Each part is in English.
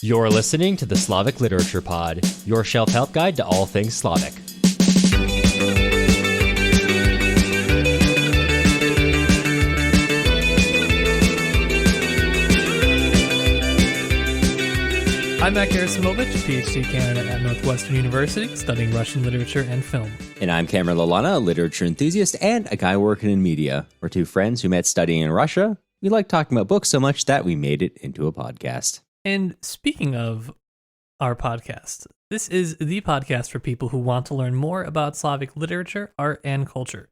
You're listening to the Slavic Literature Pod, your shelf help guide to all things Slavic. I'm Matt Gerasimovich, PhD candidate at Northwestern University, studying Russian literature and film. And I'm Cameron Lalana, a literature enthusiast and a guy working in media. We're two friends who met studying in Russia. We like talking about books so much that we made it into a podcast. And speaking of our podcast, this is the podcast for people who want to learn more about Slavic literature, art, and culture.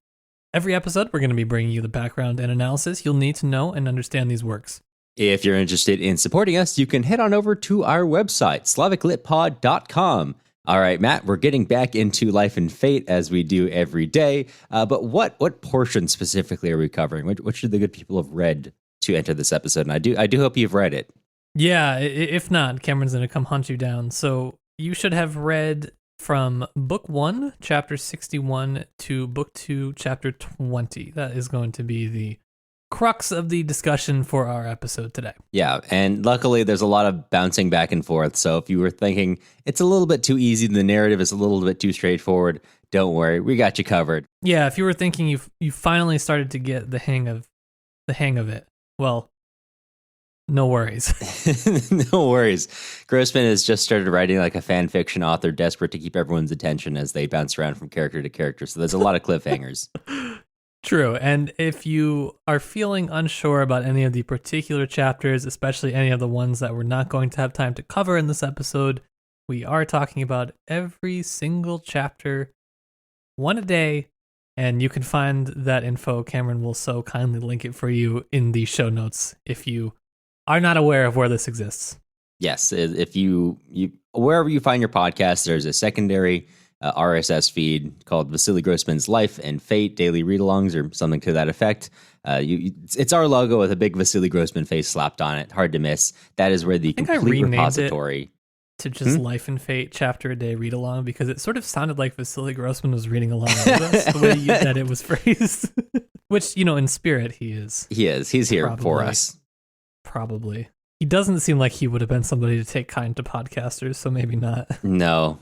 Every episode, we're going to be bringing you the background and analysis you'll need to know and understand these works. If you're interested in supporting us, you can head on over to our website, slaviclitpod.com. All right, Matt, we're getting back into Life and Fate as we do every day. But what portion specifically are we covering? What should the good people have read to enter this episode? And I do hope you've read it. Yeah, if not, Cameron's going to come hunt you down. So you should have read from Book 1, Chapter 61, to Book 2, Chapter 20. That is going to be the crux of the discussion for our episode today. Yeah, and luckily there's a lot of bouncing back and forth. So if you were thinking it's a little bit too easy, the narrative is a little bit too straightforward, don't worry, we got you covered. Yeah, if you were thinking you finally started to get the hang of it, well, no worries. No worries. Grossman has just started writing like a fan fiction author, desperate to keep everyone's attention as they bounce around from character to character. So there's a lot of cliffhangers. True. And if you are feeling unsure about any of the particular chapters, especially any of the ones that we're not going to have time to cover in this episode, we are talking about every single chapter, one a day. And you can find that info. Cameron will so kindly link it for you in the show notes if you are not aware of where this exists. Yes, if you wherever you find your podcast, there's a secondary RSS feed called Vasily Grossman's Life and Fate Daily Read-Alongs or something to that effect. It's our logo with a big Vasily Grossman face slapped on it. Hard to miss. That is where the complete repository to just Life and Fate chapter a day read along, because it sort of sounded like Vasily Grossman was reading along with us the way that it was phrased. Which, in spirit he is. He's here for us. Probably. He doesn't seem like he would have been somebody to take kind to podcasters, so maybe not. No.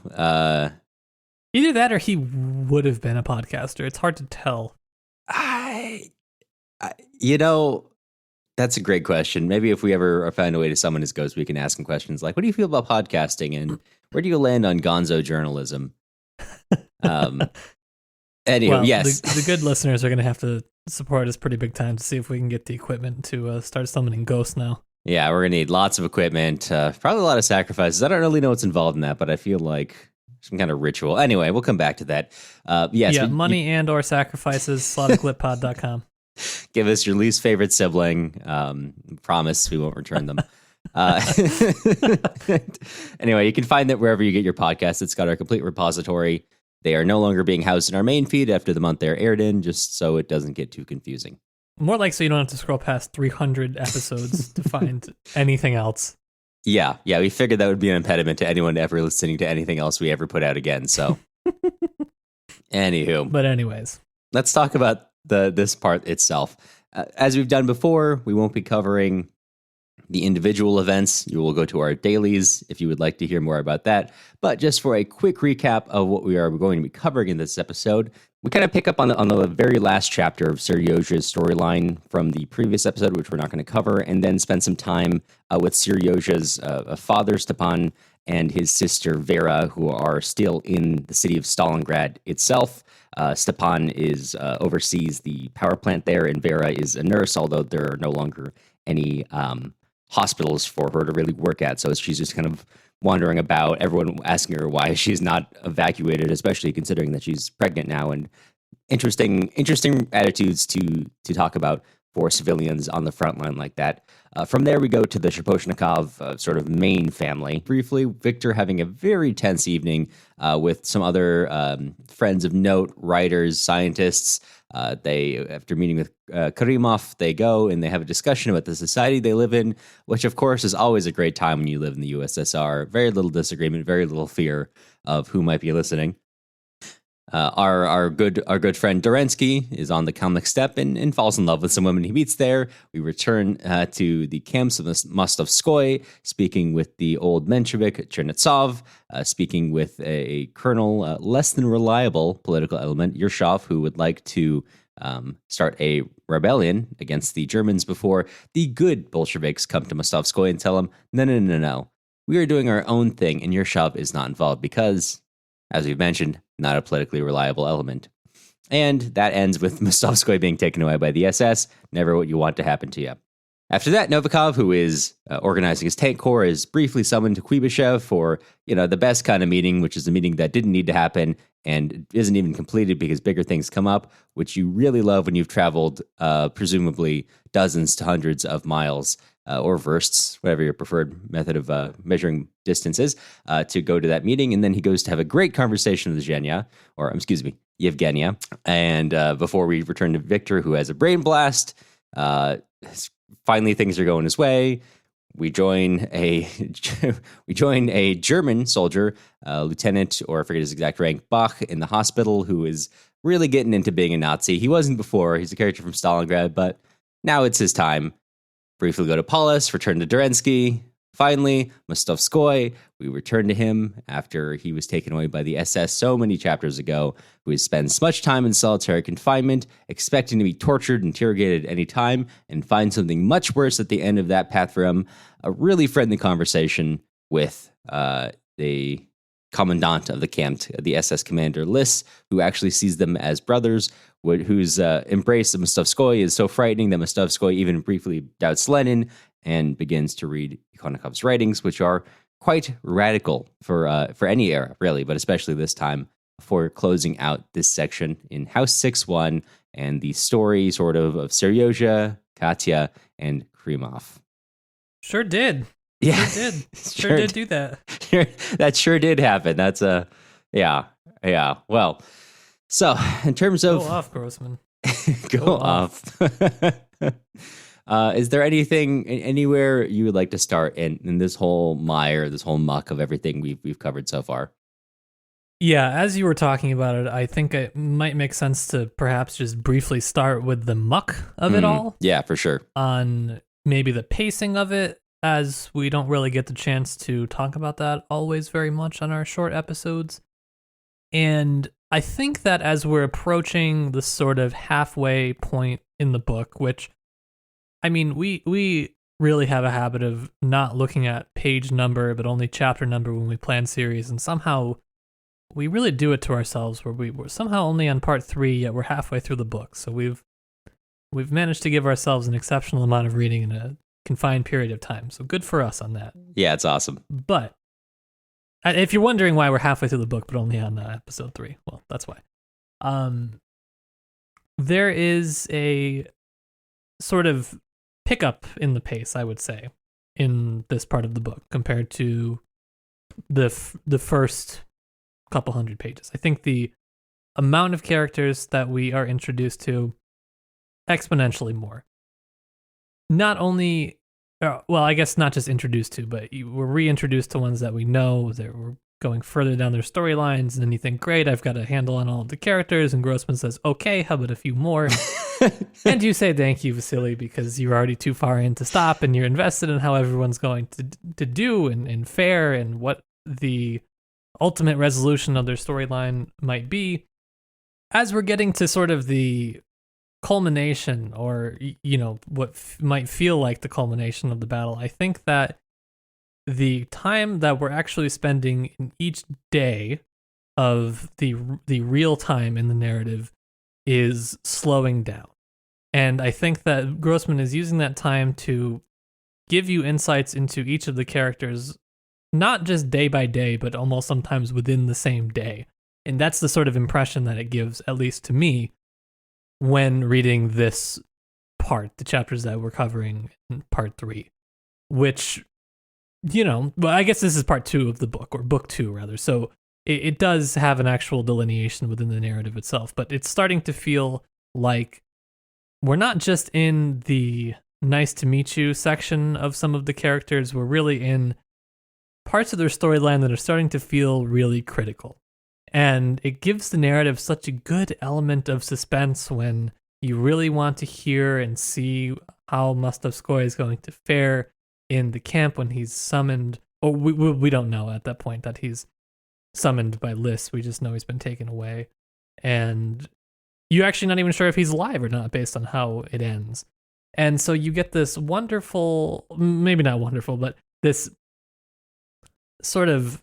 Either that or he would have been a podcaster. It's hard to tell. That's a great question. Maybe if we ever find a way to summon his ghost, we can ask him questions like, what do you feel about podcasting and where do you land on gonzo journalism? Anyway, yes. The good listeners are going to have to support us pretty big time to see if we can get the equipment to start summoning ghosts now. Yeah, we're going to need lots of equipment, probably a lot of sacrifices. I don't really know what's involved in that, but I feel like some kind of ritual. Anyway, we'll come back to that. Money and or sacrifices, slaviclitpod.com. Give us your least favorite sibling. Promise we won't return them. Anyway, you can find that wherever you get your podcast. It's got our complete repository. They are no longer being housed in our main feed after the month they're aired in, just so it doesn't get too confusing. More like so you don't have to scroll past 300 episodes to find anything else. Yeah, we figured that would be an impediment to anyone ever listening to anything else we ever put out again, so. Anywho. But anyways. Let's talk about this part itself. As we've done before, we won't be covering the individual events. You will go to our dailies if you would like to hear more about that. But just for a quick recap of what we are going to be covering in this episode, we kind of pick up on the very last chapter of Seryoja's storyline from the previous episode, which we're not going to cover, and then spend some time with Seryoja's father, Stepan, and his sister, Vera, who are still in the city of Stalingrad itself. Stepan oversees the power plant there, and Vera is a nurse, although there are no longer any hospitals for her to really work at. So she's just kind of wandering about, everyone asking her why she's not evacuated, especially considering that she's pregnant now, and interesting attitudes to talk about for civilians on the front line like that. From there, we go to the Shaposhnikov sort of main family. Briefly, Victor having a very tense evening with some other friends of note, writers, scientists. After meeting with Karimov, they go and they have a discussion about the society they live in, which of course is always a great time when you live in the USSR. Very little disagreement, very little fear of who might be listening. Our good friend Dorensky is on the Kalmyk steppe and falls in love with some women he meets there. We return to the camps of Mostovskoye, speaking with the old Menshevik Chernetsov, speaking with a colonel, less than reliable political element, Yershov, who would like to start a rebellion against the Germans before the good Bolsheviks come to Mostovskoye and tell him, no. We are doing our own thing, and Yershov is not involved because, as we've mentioned, not a politically reliable element. And that ends with Mostovskoye being taken away by the SS, never what you want to happen to you. After that, Novikov, who is organizing his tank corps, is briefly summoned to Kuibyshev for, the best kind of meeting, which is a meeting that didn't need to happen and isn't even completed because bigger things come up, which you really love when you've traveled presumably dozens to hundreds of miles or versts, whatever your preferred method of measuring distance is, to go to that meeting. And then he goes to have a great conversation with Yevgenia. And before we return to Victor, who has a brain blast, finally things are going his way. We join a German soldier, lieutenant, or I forget his exact rank, Bach, in the hospital, who is really getting into being a Nazi. He wasn't before. He's a character from Stalingrad, but now it's his time. Briefly go to Paulus, return to Dorensky. Finally, Mostovskoye, we return to him after he was taken away by the SS so many chapters ago, who spends much time in solitary confinement, expecting to be tortured, interrogated at any time, and finds something much worse at the end of that path for him. A really friendly conversation with the commandant of the camp, the SS commander Liss, who actually sees them as brothers, whose embrace of Mostovskoye is so frightening that Mostovskoye even briefly doubts Lenin and begins to read Ikhonikov's writings, which are quite radical for any era, really, but especially this time, before closing out this section in House 6-1 and the story sort of Seryozha, Katya, and Krimov. Sure did. Yeah. Sure did do that. That sure did happen. That's yeah. Well, so in terms of... Go off, Grossman. Go off. Is there anything, anywhere you would like to start in this whole mire, this whole muck of everything we've covered so far? Yeah, as you were talking about it, I think it might make sense to perhaps just briefly start with the muck of it all. Yeah, for sure. On maybe the pacing of it, as we don't really get the chance to talk about that always very much on our short episodes. And I think that as we're approaching the sort of halfway point in the book, which, I mean, we really have a habit of not looking at page number, but only chapter number when we plan series, and somehow we really do it to ourselves, where we're somehow only on part 3, yet we're halfway through the book. So we've managed to give ourselves an exceptional amount of reading in a confined period of time. So good for us on that. Yeah, it's awesome. But if you're wondering why we're halfway through the book, but only on episode 3, well, that's why. There is a sort of pickup in the pace, I would say, in this part of the book compared to the first couple hundred pages. I think the amount of characters that we are introduced to exponentially more. Not only, well, I guess not just introduced to, but we're reintroduced to ones that we know, that we're going further down their storylines, and then you think, great, I've got a handle on all of the characters, and Grossman says, okay, how about a few more? And you say thank you, Vasily, because you're already too far in to stop, and you're invested in how everyone's going to do and fare, and what the ultimate resolution of their storyline might be. As we're getting to sort of the culmination, or what might feel like the culmination of the battle, I think that the time that we're actually spending in each day of the real time in the narrative is slowing down. And I think that Grossman is using that time to give you insights into each of the characters, not just day by day, but almost sometimes within the same day. And that's the sort of impression that it gives, at least to me, when reading this part, the chapters that we're covering in part 3, which, well, I guess this is part 2 of the book, or book 2 rather. So it does have an actual delineation within the narrative itself, but it's starting to feel like we're not just in the nice to meet you section of some of the characters, we're really in parts of their storyline that are starting to feel really critical. And it gives the narrative such a good element of suspense when you really want to hear and see how Mostovskoy is going to fare in the camp when he's summoned. Or we don't know at that point that he's summoned by Lys. We just know he's been taken away. And you're actually not even sure if he's alive or not based on how it ends. And so you get this wonderful, maybe not wonderful, but this sort of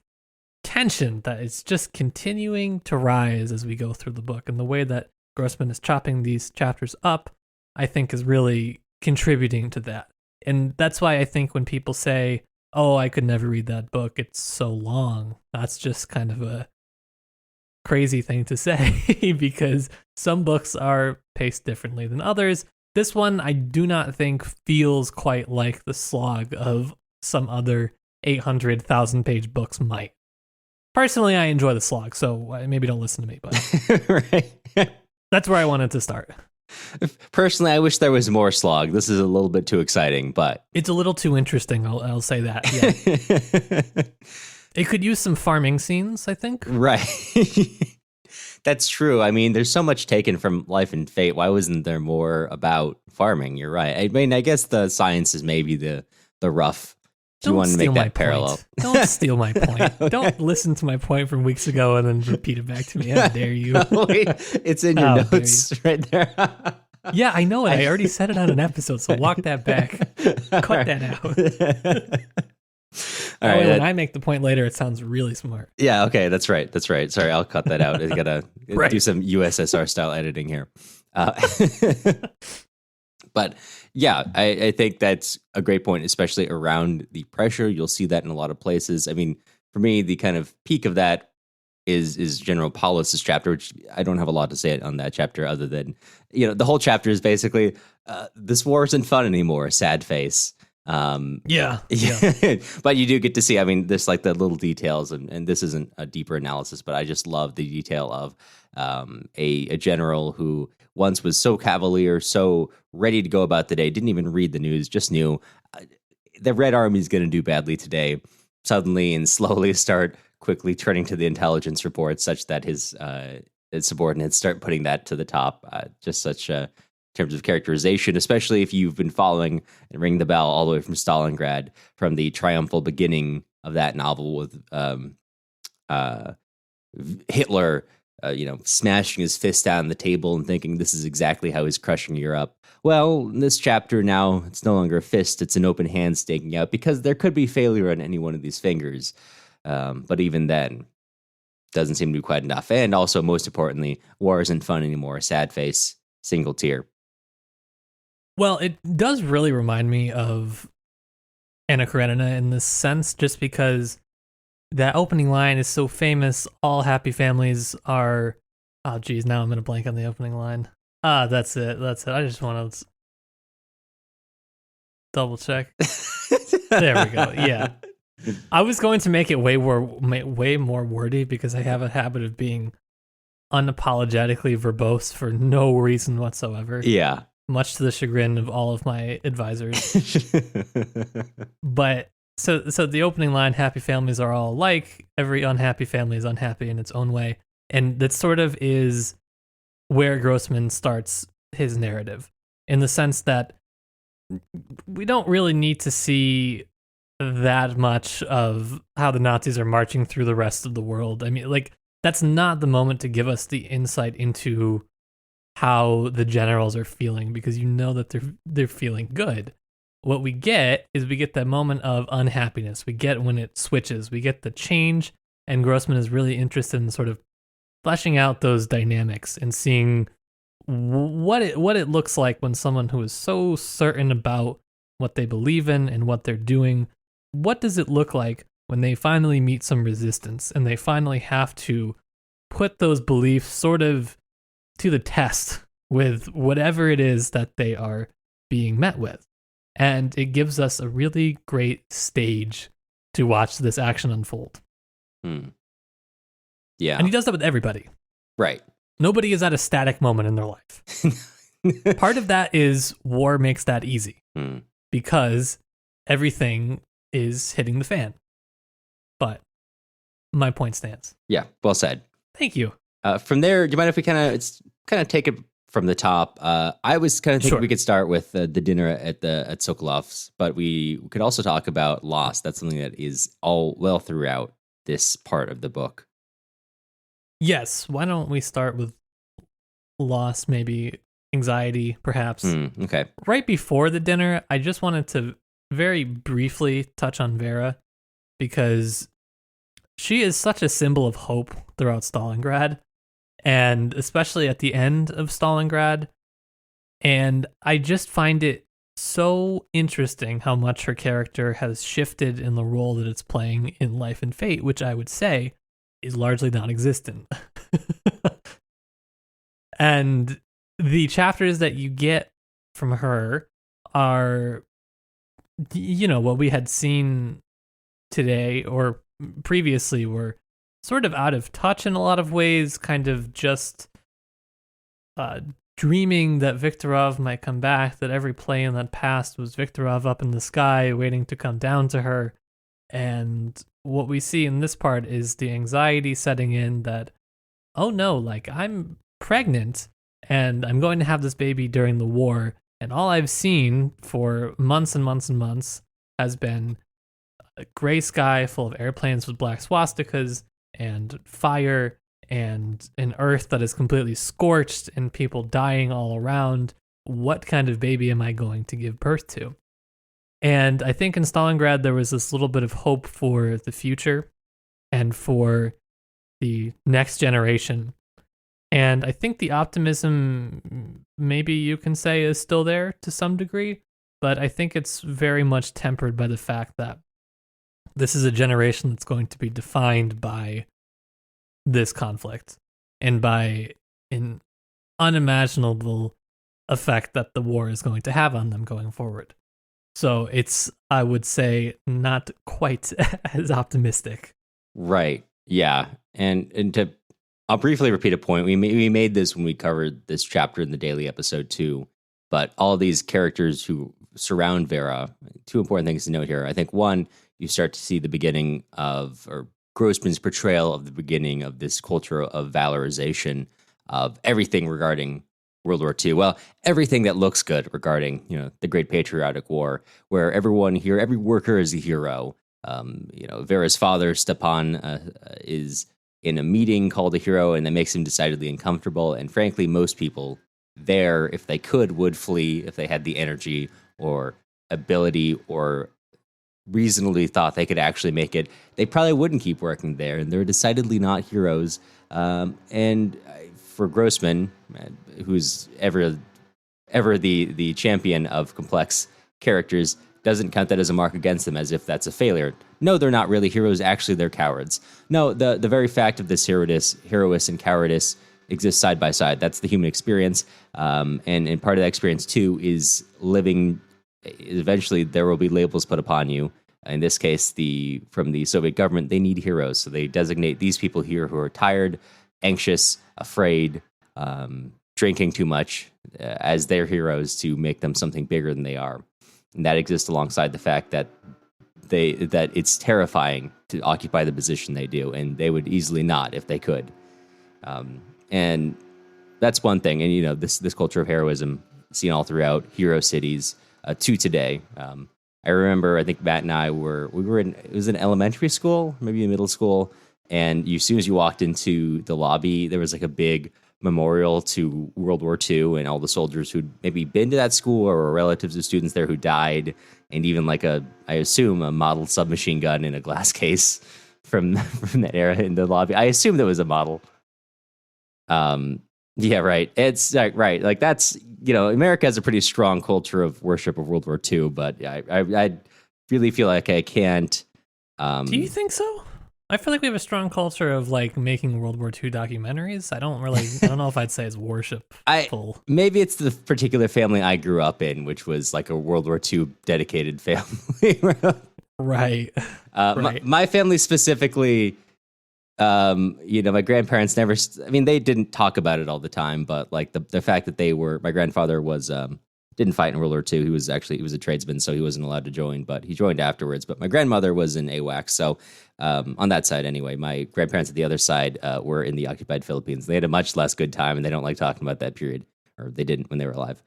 tension that is just continuing to rise as we go through the book. And the way that Grossman is chopping these chapters up, I think, is really contributing to that. And that's why I think when people say, oh, I could never read that book, it's so long, that's just kind of a crazy thing to say because some books are paced differently than others. This one, I do not think feels quite like the slog of some other 800,000 page books might. Personally, I enjoy the slog, so maybe don't listen to me, but Right. That's where I wanted to start. Personally, I wish there was more slog. This is a little bit too exciting, but It's a little too interesting, I'll say that. Yeah. It could use some farming scenes, I think. Right. That's true. I mean, there's so much taken from Life and Fate. Why wasn't there more about farming? You're right. I mean, I guess the science is maybe the rough. If you want to make that parallel. Don't steal my point. Don't listen to my point from weeks ago and then repeat it back to me. How dare you? Wait, it's in your How notes right there. Yeah, I know it. I already said it on an episode, so walk that back. Cut that out. All right. When I make the point later, it sounds really smart. Yeah, okay, that's right. Sorry, I'll cut that out. I gotta Right. do some USSR style editing here. But yeah, I think that's a great point, especially around the pressure. You'll see that in a lot of places. I mean, for me, the kind of peak of that is General Paulus's chapter, which I don't have a lot to say on that chapter other than, the whole chapter is basically, this war isn't fun anymore, sad face. Yeah. But you do get to see, I mean, there's like the little details, and this isn't a deeper analysis, but I just love the detail of a general who once was so cavalier, so ready to go about the day, didn't even read the news, just knew the Red Army is going to do badly today, suddenly and slowly start quickly turning to the intelligence reports such that his subordinates start putting that to the top. Just such in terms of characterization, especially if you've been following and ring the bell all the way from Stalingrad, from the triumphal beginning of that novel with Hitler, smashing his fist down the table and thinking this is exactly how he's crushing Europe. Well, in this chapter now, it's no longer a fist, it's an open hand staking out, because there could be failure on any one of these fingers. But even then, doesn't seem to be quite enough. And also, most importantly, war isn't fun anymore. Sad face, single tear. Well, it does really remind me of Anna Karenina in this sense, just because that opening line is so famous. All happy families are... Oh, geez, now I'm going to blank on the opening line. That's it. I just want to double check. There we go. Yeah. I was going to make it way more wordy because I have a habit of being unapologetically verbose for no reason whatsoever. Yeah. Much to the chagrin of all of my advisors. But so the opening line, happy families are all alike. Every unhappy family is unhappy in its own way. And that sort of is where Grossman starts his narrative, in the sense that we don't really need to see that much of how the Nazis are marching through the rest of the world. I mean, that's not the moment to give us the insight into how the generals are feeling, because that they're feeling good. What we get is that moment of unhappiness. We get when it switches. We get the change, and Grossman is really interested in sort of fleshing out those dynamics and seeing what it looks like when someone who is so certain about what they believe in and what they're doing, what does it look like when they finally meet some resistance and they finally have to put those beliefs sort of to the test with whatever it is that they are being met with. And it gives us a really great stage to watch this action unfold. Yeah. And he does that with everybody. Right. Nobody is at a static moment in their life. Part of that is war makes that easy because everything is hitting the fan. But my point stands. Yeah, well said. Thank you. From there, do you mind if we kind of take it from the top? I was kind of thinking we could start with the dinner at Sokolov's, but we could also talk about loss. That's something that is all well throughout this part of the book. Yes. Why don't we start with loss, maybe anxiety, perhaps. Okay. Right before the dinner, I just wanted to very briefly touch on Vera because she is such a symbol of hope throughout Stalingrad, and especially at the end of Stalingrad. And I just find it so interesting how much her character has shifted in the role that it's playing in Life and Fate, which I would say is largely non-existent. And the chapters that you get from her are, you know, what we had seen today or previously were sort of out of touch in a lot of ways, kind of just dreaming that Viktorov might come back, that every plane that passed was Viktorov up in the sky waiting to come down to her. And what we see in this part is the anxiety setting in that, oh no, like I'm pregnant and I'm going to have this baby during the war. And all I've seen for months and months and months has been a gray sky full of airplanes with black swastikas and fire and an earth that is completely scorched and people dying all around. What kind of baby am I going to give birth to? And I think in Stalingrad, there was this little bit of hope for the future and for the next generation. And I think the optimism, maybe you can say, is still there to some degree, but I think it's very much tempered by the fact that this is a generation that's going to be defined by this conflict and by an unimaginable effect that the war is going to have on them going forward. So it's, I would say, not quite as optimistic. Right. Yeah. And to, I'll briefly repeat a point. We made this when we covered this chapter in the daily episode too, but all these characters who surround Vera, two important things to note here. I think one, you start to see the beginning of, or Grossman's portrayal of the beginning of this culture of valorization of everything regarding World War II. Well, everything that looks good regarding, you know, the Great Patriotic War, where everyone here, every worker is a hero. You know, Vera's father, Stepan, is in a meeting called a hero, and that makes him decidedly uncomfortable. And frankly, most people there, if they could, would flee if they had the energy or ability or reasonably thought they could actually make it. They probably wouldn't keep working there, and they're decidedly not heroes. And for Grossman, who's ever the champion of complex characters, doesn't count that as a mark against them, as if that's a failure. No, they're not really heroes. Actually, they're cowards. No, the very fact of this heroism and cowardice exists side by side. That's the human experience. And part of that experience, too, is living. Eventually, there will be labels put upon you. In this case, from the Soviet government, they need heroes. So they designate these people here who are tired, anxious, afraid, drinking too much as their heroes to make them something bigger than they are. And that exists alongside the fact that it's terrifying to occupy the position they do, and they would easily not if they could. And that's one thing. And, you know, this culture of heroism seen all throughout hero cities to today. I remember, I think Matt and I it was in elementary school, maybe in middle school, and as soon as you walked into the lobby, there was like a big memorial to World War II and all the soldiers who'd maybe been to that school or were relatives of students there who died, and even like I assume a model submachine gun in a glass case from that era in the lobby. I assume that was a model. Yeah, right. It's right. Like that's, you know, America has a pretty strong culture of worship of World War II, but I really feel like I can't. Do you think so? I feel like we have a strong culture of like making World War II documentaries. I don't know if I'd say it's worshipful. Maybe it's the particular family I grew up in, which was like a World War II dedicated family. Right. Right. My family specifically, you know, my grandparents they didn't talk about it all the time, but like the fact that my grandfather was didn't fight in World War II. He was a tradesman, so he wasn't allowed to join, but he joined afterwards. But my grandmother was in AWACS, so on that side anyway. My grandparents at the other side were in the occupied Philippines. They had a much less good time, and they don't like talking about that period, or they didn't when they were alive.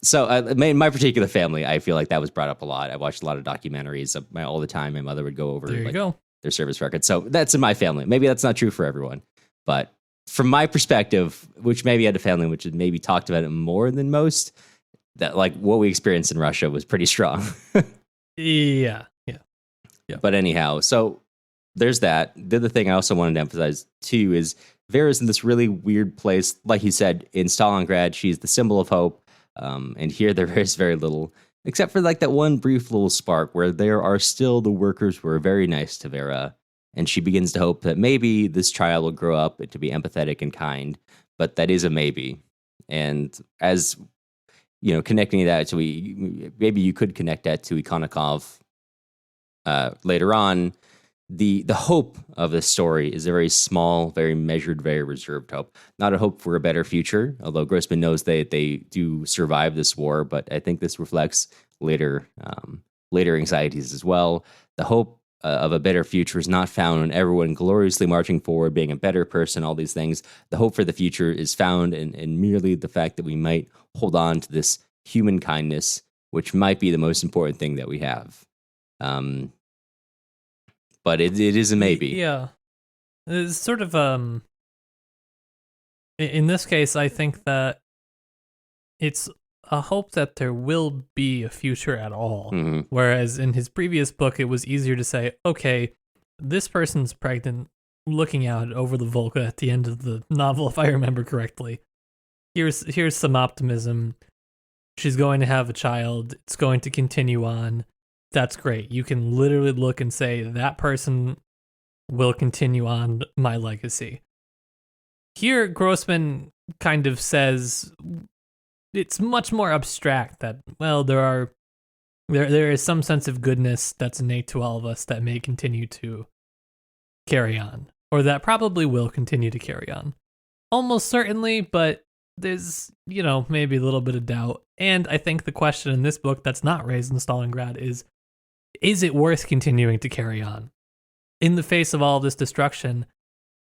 So in my particular family, I feel like that was brought up a lot. I watched a lot of documentaries all the time. My mother would go over their service records. So that's in my family. Maybe that's not true for everyone, but from my perspective, which maybe had a family which had maybe talked about it more than most, that like what we experienced in Russia was pretty strong. Yeah. But anyhow, so there's that. The other thing I also wanted to emphasize too is Vera's in this really weird place. Like he said, in Stalingrad, she's the symbol of hope. And here there is very little, except for like that one brief little spark where there are still the workers who are very nice to Vera. And she begins to hope that maybe this child will grow up to be empathetic and kind, but that is a maybe. And as you know, connecting that to maybe you could connect that to Ikonikov later on. The hope of this story is a very small, very measured, very reserved hope. Not a hope for a better future, although Grossman knows that they do survive this war. But I think this reflects later anxieties as well. The hope of a better future is not found in everyone gloriously marching forward, being a better person, all these things. The hope for the future is found in merely the fact that we might hold on to this human kindness, which might be the most important thing that we have. But it is a maybe. Yeah. It's sort of, in this case, I think that it's a hope that there will be a future at all. Mm-hmm. Whereas in his previous book, it was easier to say, okay, this person's pregnant, looking out over the Volga at the end of the novel, if I remember correctly. Here's some optimism. She's going to have a child. It's going to continue on. That's great. You can literally look and say, that person will continue on my legacy. Here, Grossman kind of says it's much more abstract that, well, there is some sense of goodness that's innate to all of us that may continue to carry on, or that probably will continue to carry on. Almost certainly, but there's, maybe a little bit of doubt. And I think the question in this book that's not raised in Stalingrad is it worth continuing to carry on? In the face of all this destruction,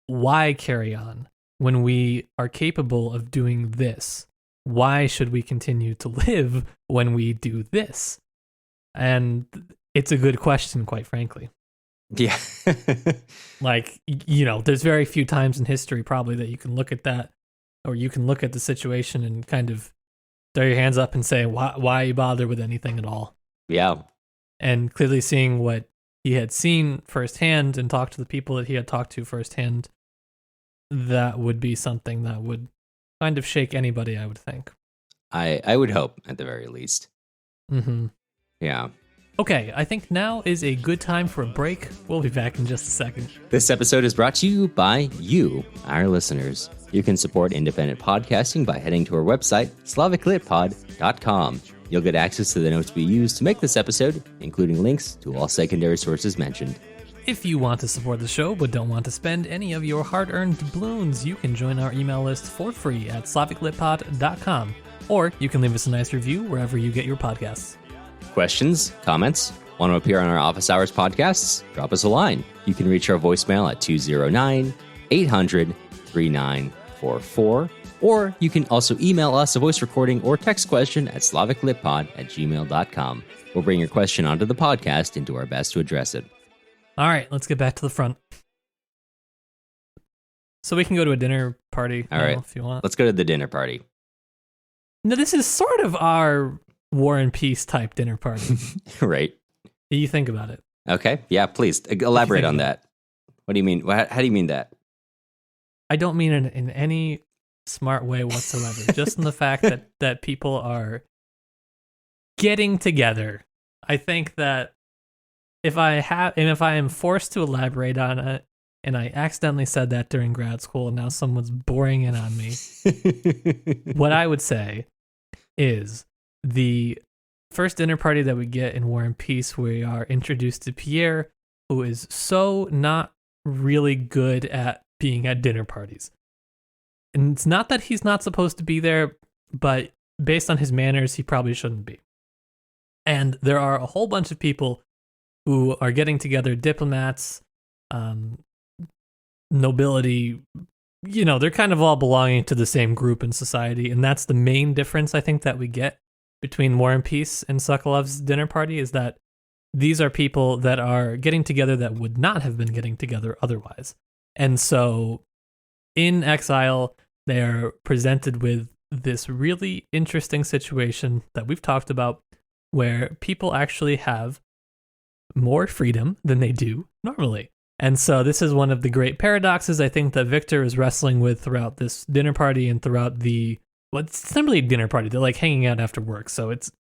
why carry on when we are capable of doing this? Why should we continue to live when we do this? And it's a good question, quite frankly. Yeah. There's very few times in history probably that you can look at that, or you can look at the situation and kind of throw your hands up and say, why bother with anything at all? Yeah. And clearly seeing what he had seen firsthand and talked to the people that he had talked to firsthand, that would be something that would kind of shake anybody, I would think. I would hope, at the very least. Mm-hmm. Yeah. Okay, I think now is a good time for a break. We'll be back in just a second. This episode is brought to you by you, our listeners. You can support independent podcasting by heading to our website, slaviclitpod.com. You'll get access to the notes we use to make this episode, including links to all secondary sources mentioned. If you want to support the show but don't want to spend any of your hard-earned doubloons, you can join our email list for free at slaviclitpod.com, or you can leave us a nice review wherever you get your podcasts. Questions? Comments? Want to appear on our Office Hours podcasts? Drop us a line. You can reach our voicemail at 209-800-3944, or you can also email us a voice recording or text question at slaviclitpod@gmail.com. We'll bring your question onto the podcast and do our best to address it. All right, let's get back to the front. So we can go to a dinner party All right, if you want. Let's go to the dinner party. Now, this is sort of our War and Peace type dinner party. Right. You think about it. Okay, yeah, please elaborate on that. What do you mean? How do you mean that? I don't mean it in any smart way whatsoever. Just in the fact that people are getting together. I think that if I am forced to elaborate on it, and I accidentally said that during grad school, and now someone's boring in on me, what I would say is the first dinner party that we get in War and Peace, we are introduced to Pierre, who is so not really good at being at dinner parties. And it's not that he's not supposed to be there, but based on his manners, he probably shouldn't be. And there are a whole bunch of people who are getting together, diplomats, nobility, they're kind of all belonging to the same group in society. And that's the main difference, I think, that we get between War and Peace and Sokolov's dinner party, is that these are people that are getting together that would not have been getting together otherwise. And so in exile, they are presented with this really interesting situation that we've talked about, where people actually have more freedom than they do normally. And so this is one of the great paradoxes, I think, that Victor is wrestling with throughout this dinner party and throughout it's not really a dinner party. They're like hanging out after work. So it's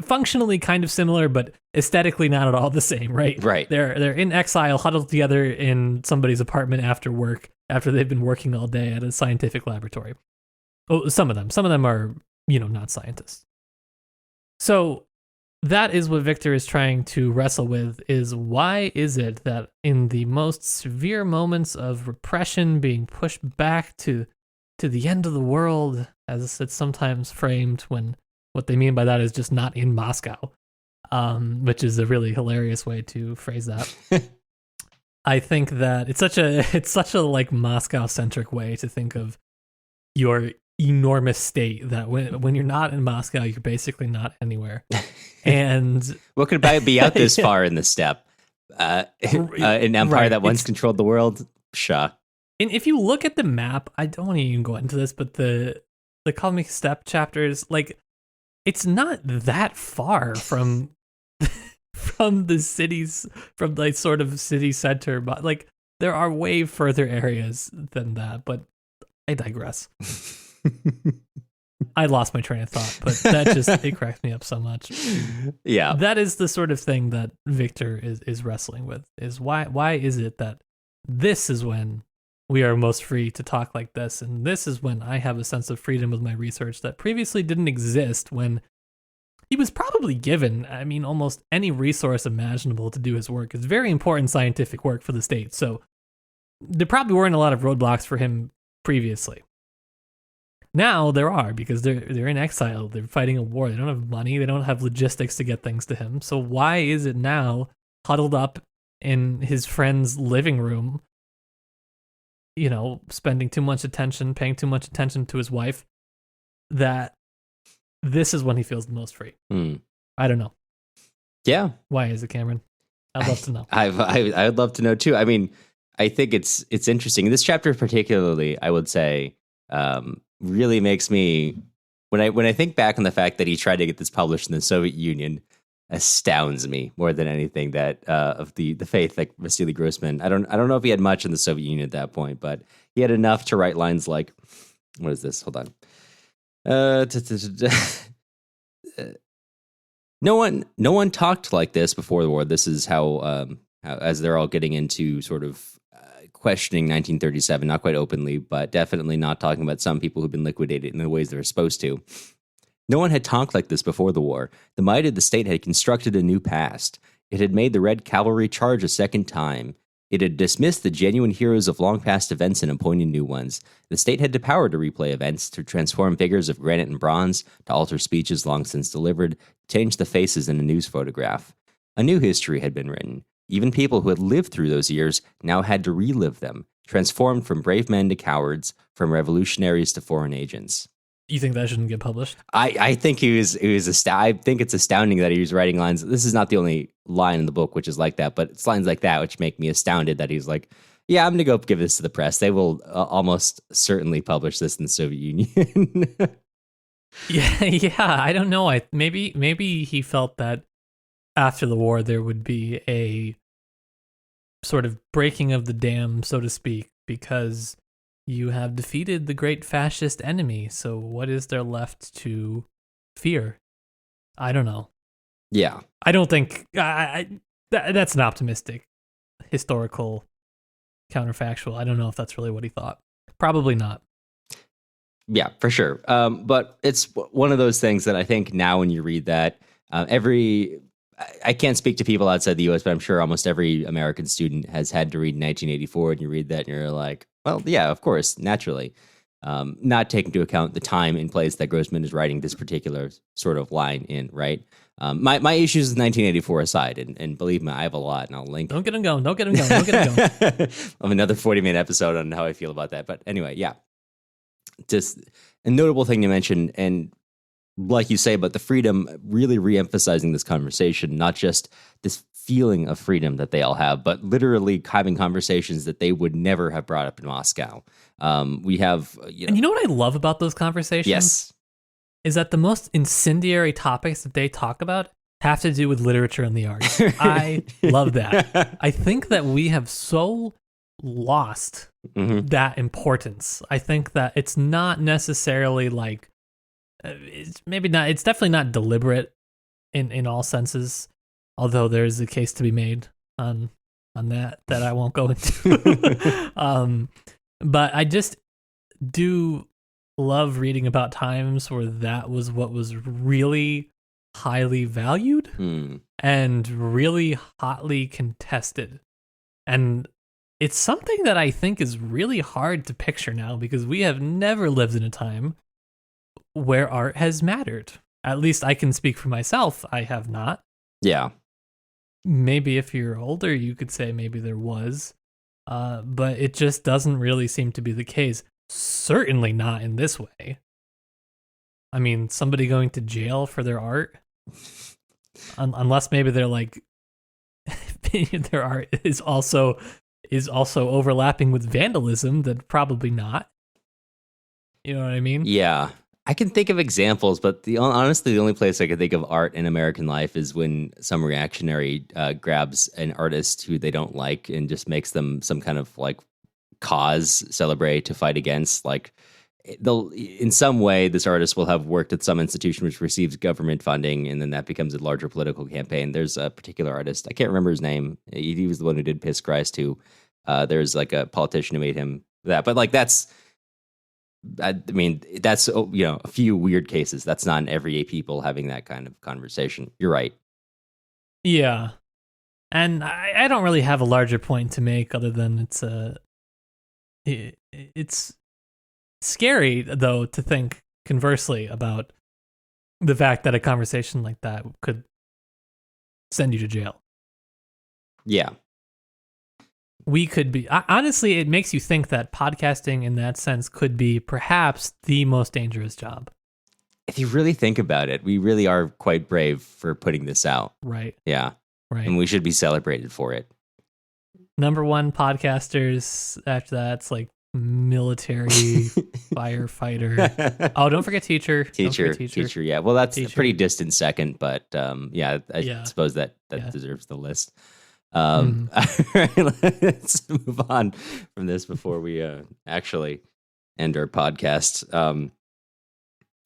functionally kind of similar, but aesthetically not at all the same, right? Right. They're in exile, huddled together in somebody's apartment after work, after they've been working all day at a scientific laboratory. Oh, some of them are, not scientists. So that is what Victor is trying to wrestle with, is why is it that in the most severe moments of repression, being pushed back to the end of the world, as it's sometimes framed, when what they mean by that is just not in Moscow, which is a really hilarious way to phrase that. I think that it's such a like Moscow-centric way to think of your enormous state, that when you're not in Moscow, you're basically not anywhere. And what could be out this far in the steppe? An empire that once controlled the world? Pshaw. And if you look at the map, I don't want to even go into this, but the Kalmyk steppe chapters, like, it's not that far from the cities, from like sort of city center, but like there are way further areas than that. But I digress. I lost my train of thought, but it cracks me up so much. Yeah. That is the sort of thing that Victor is wrestling with, is why is it that this is when we are most free to talk like this, and this is when I have a sense of freedom with my research that previously didn't exist, when he was probably given, almost any resource imaginable to do his work. It's very important scientific work for the state, so there probably weren't a lot of roadblocks for him previously. Now there are, because they're in exile, they're fighting a war, they don't have money, they don't have logistics to get things to him. So why is it now, huddled up in his friend's living room, spending too much attention, paying too much attention to his wife, that this is when he feels the most free? I don't know. Yeah. Why is it, Cameron? I'd love to know. I would love to know too. I think it's interesting. This chapter particularly, I would say, really makes me, when I think back on the fact that he tried to get this published in the Soviet Union, astounds me more than anything, that of the faith, like Vasily Grossman. I don't know if he had much in the Soviet Union at that point, but he had enough to write lines like, what is this? Hold on. No one talked like this before the war. This is how as they're all getting into sort of questioning 1937, not quite openly, but definitely not talking about some people who've been liquidated in the ways they're supposed to. No one had talked like this before the war. The might of the state had constructed a new past. It had made the Red Cavalry charge a second time. It had dismissed the genuine heroes of long past events and appointed new ones. The state had the power to replay events, to transform figures of granite and bronze, to alter speeches long since delivered, change the faces in a news photograph. A new history had been written. Even people who had lived through those years now had to relive them, transformed from brave men to cowards, from revolutionaries to foreign agents. You think that shouldn't get published? I think I think it's astounding that he was writing lines. This is not the only line in the book which is like that, but it's lines like that which make me astounded that he's like, yeah, I'm going to go give this to the press. They will almost certainly publish this in the Soviet Union. Yeah, I don't know. Maybe he felt that after the war there would be a sort of breaking of the dam, so to speak, because you have defeated the great fascist enemy, so what is there left to fear? I don't know. Yeah. I don't think... that's an optimistic historical counterfactual. I don't know if that's really what he thought. Probably not. Yeah, for sure. But it's one of those things that I think now when you read that, I can't speak to people outside the U.S., but I'm sure almost every American student has had to read 1984, and you read that and you're like, well, yeah, of course, naturally. not taking into account the time and place that Grossman is writing this particular sort of line in, right? My issues with 1984 aside, and believe me, I have a lot, and I'll link. Don't get them going. Don't get them going. Don't get them going. Of another 40-minute episode on how I feel about that. But anyway, yeah. Just a notable thing to mention, and like you say about the freedom, really re-emphasizing this conversation, not just this feeling of freedom that they all have, but literally having conversations that they would never have brought up in Moscow. We have, And you know what I love about those conversations? Yes. Is that the most incendiary topics that they talk about have to do with literature and the arts. I love that. I think that we have so lost that importance. I think that it's not necessarily like, it's definitely not deliberate in all senses, although there's a case to be made on that I won't go into. But I just do love reading about times where that was what was really highly valued and really hotly contested. And it's something that I think is really hard to picture now, because we have never lived in a time where art has mattered. At least I can speak for myself. I have not. Yeah. Maybe if you're older, you could say maybe there was. But it just doesn't really seem to be the case. Certainly not in this way. I mean, somebody going to jail for their art, unless maybe they're like, their art is also overlapping with vandalism, then probably not. You know what I mean? Yeah. I can think of examples, but honestly, the only place I can think of art in American life is when some reactionary grabs an artist who they don't like and just makes them some kind of like cause celebrate to fight against. Like, they'll, in some way, this artist will have worked at some institution which receives government funding, and then that becomes a larger political campaign. There's a particular artist, I can't remember his name. He was the one who did Piss Christ too. There's like a politician who made him that, but like that's a few weird cases. That's not everyday people having that kind of conversation. You're right. Yeah. And I don't really have a larger point to make other than it's scary, though, to think conversely about the fact that a conversation like that could send you to jail. Yeah. We could be, honestly, it makes you think that podcasting in that sense could be perhaps the most dangerous job. If you really think about it, we really are quite brave for putting this out. Right. Yeah. Right. And we should be celebrated for it. Number one podcasters. After that, it's like military, firefighter. Oh, don't forget teacher. Teacher. Yeah. Well, that's a pretty distant second, but I suppose that deserves the list. All right, let's move on from this before we actually end our podcast. But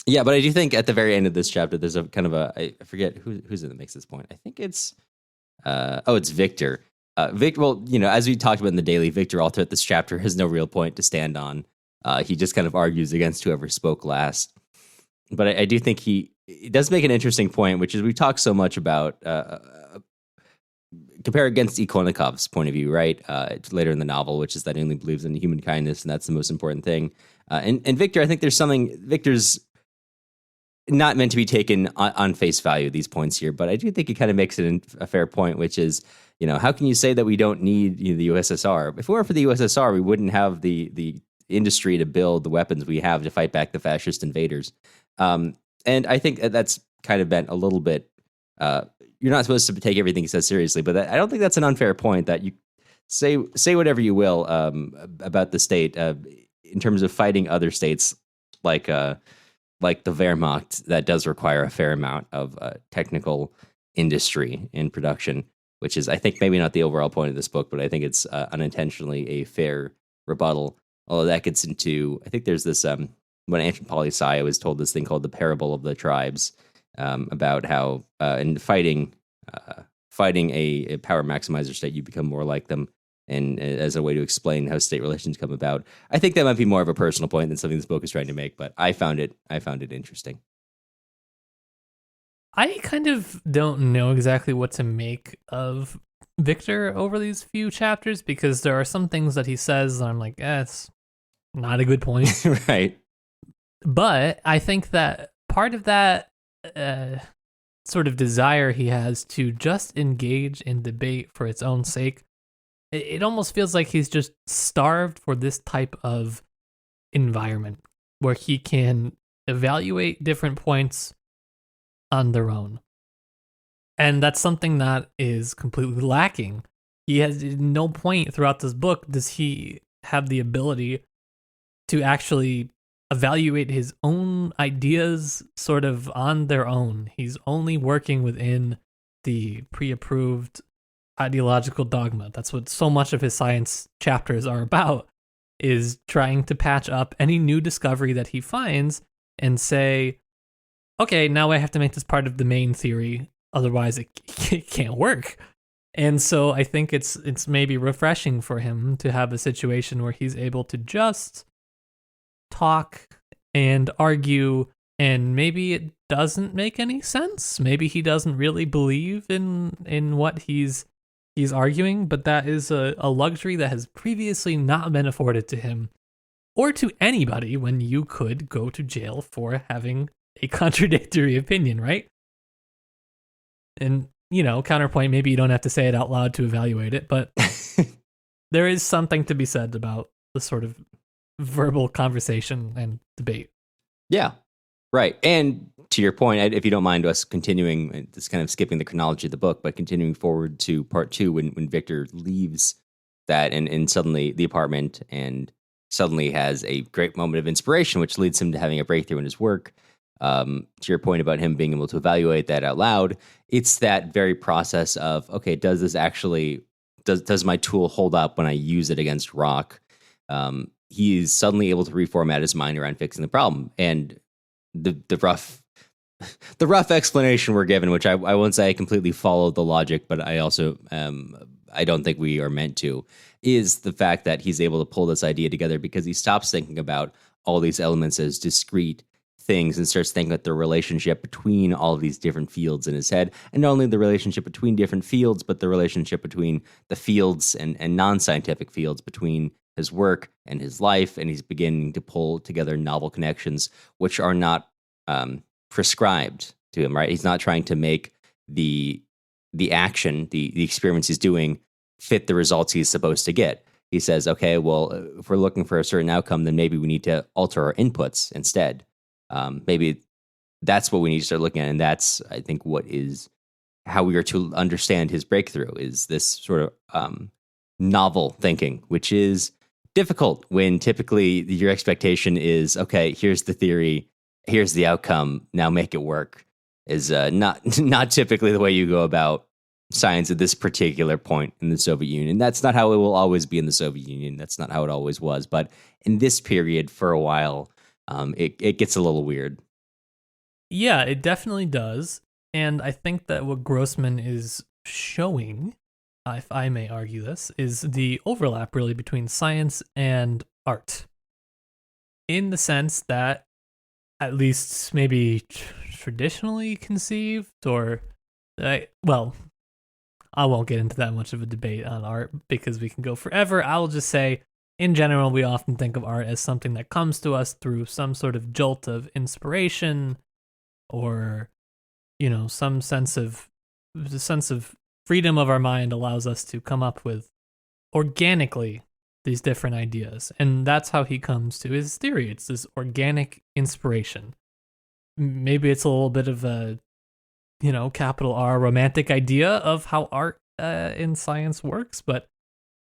I do think at the very end of this chapter, there's a kind of I forget who's it that makes this point. I think it's it's Victor. Victor, well, as we talked about in the daily, Victor all throughout this chapter has no real point to stand on. He just kind of argues against whoever spoke last. But I do think he does make an interesting point, which is we talk so much about compare against Ikonnikov's point of view, right? Later in the novel, which is that he only believes in human kindness, and that's the most important thing. And Victor, I think Victor's not meant to be taken on face value, these points here, but I do think he kind of makes it a fair point, which is, how can you say that we don't need the USSR? If it weren't for the USSR, we wouldn't have the industry to build the weapons we have to fight back the fascist invaders. And I think that's kind of been a little bit, you're not supposed to take everything he says seriously, but I don't think that's an unfair point, that you say whatever you will about the state in terms of fighting other states like the Wehrmacht. That does require a fair amount of technical industry in production, which is, I think, maybe not the overall point of this book, but I think it's unintentionally a fair rebuttal. Although that gets into, I think there's this, when ancient poli-sci was told this thing called the parable of the tribes, about how in fighting a power maximizer state, you become more like them, and as a way to explain how state relations come about. I think that might be more of a personal point than something this book is trying to make, but I found it interesting. I kind of don't know exactly what to make of Victor over these few chapters, because there are some things that he says that I'm like, it's not a good point. Right. But I think that part of that sort of desire he has to just engage in debate for its own sake, it almost feels like he's just starved for this type of environment where he can evaluate different points on their own. And that's something that is completely lacking. He has no point throughout this book does he have the ability to actually evaluate his own ideas sort of on their own. He's only working within the pre-approved ideological dogma. That's what so much of his science chapters are about, is trying to patch up any new discovery that he finds and say, okay, now I have to make this part of the main theory, otherwise it can't work. And so I think it's maybe refreshing for him to have a situation where he's able to just talk and argue, and maybe it doesn't make any sense. Maybe he doesn't really believe in what he's arguing, but that is a luxury that has previously not been afforded to him or to anybody when you could go to jail for having a contradictory opinion, right? And, counterpoint, maybe you don't have to say it out loud to evaluate it, but there is something to be said about the sort of verbal conversation and debate. Yeah, right. And to your point, if you don't mind us continuing, this kind of skipping the chronology of the book, but continuing forward to part 2 when Victor leaves that and suddenly the apartment and suddenly has a great moment of inspiration, which leads him to having a breakthrough in his work. To your point about him being able to evaluate that out loud, it's that very process of, okay, does this actually, does my tool hold up when I use it against rock? He is suddenly able to reformat his mind around fixing the problem. And the rough explanation we're given, which I won't say I completely followed the logic, but I also, I don't think we are meant to, is the fact that he's able to pull this idea together because he stops thinking about all these elements as discrete things and starts thinking about the relationship between all of these different fields in his head. And not only the relationship between different fields, but the relationship between the fields and non-scientific fields, between his work and his life. And he's beginning to pull together novel connections, which are not prescribed to him, right? He's not trying to make the action, the experiments he's doing fit the results he's supposed to get. He says, okay, well, if we're looking for a certain outcome, then maybe we need to alter our inputs instead. Maybe that's what we need to start looking at. And that's, I think, what is how we are to understand his breakthrough, is this sort of novel thinking, which is difficult when typically your expectation is, okay, here's the theory, here's the outcome, now make it work, is not typically the way you go about science at this particular point in the Soviet Union. That's not how it will always be in the Soviet Union. That's not how it always was. But in this period, for a while, it gets a little weird. Yeah, it definitely does. And I think that what Grossman is showing, if I may argue this, is the overlap really between science and art. In the sense that, at least maybe traditionally conceived, or, I won't get into that much of a debate on art because we can go forever. I will just say, in general, we often think of art as something that comes to us through some sort of jolt of inspiration, or, some sense of freedom of our mind allows us to come up with organically these different ideas. And that's how he comes to his theory. It's this organic inspiration. Maybe it's a little bit of a, capital R romantic idea of how art in science works, but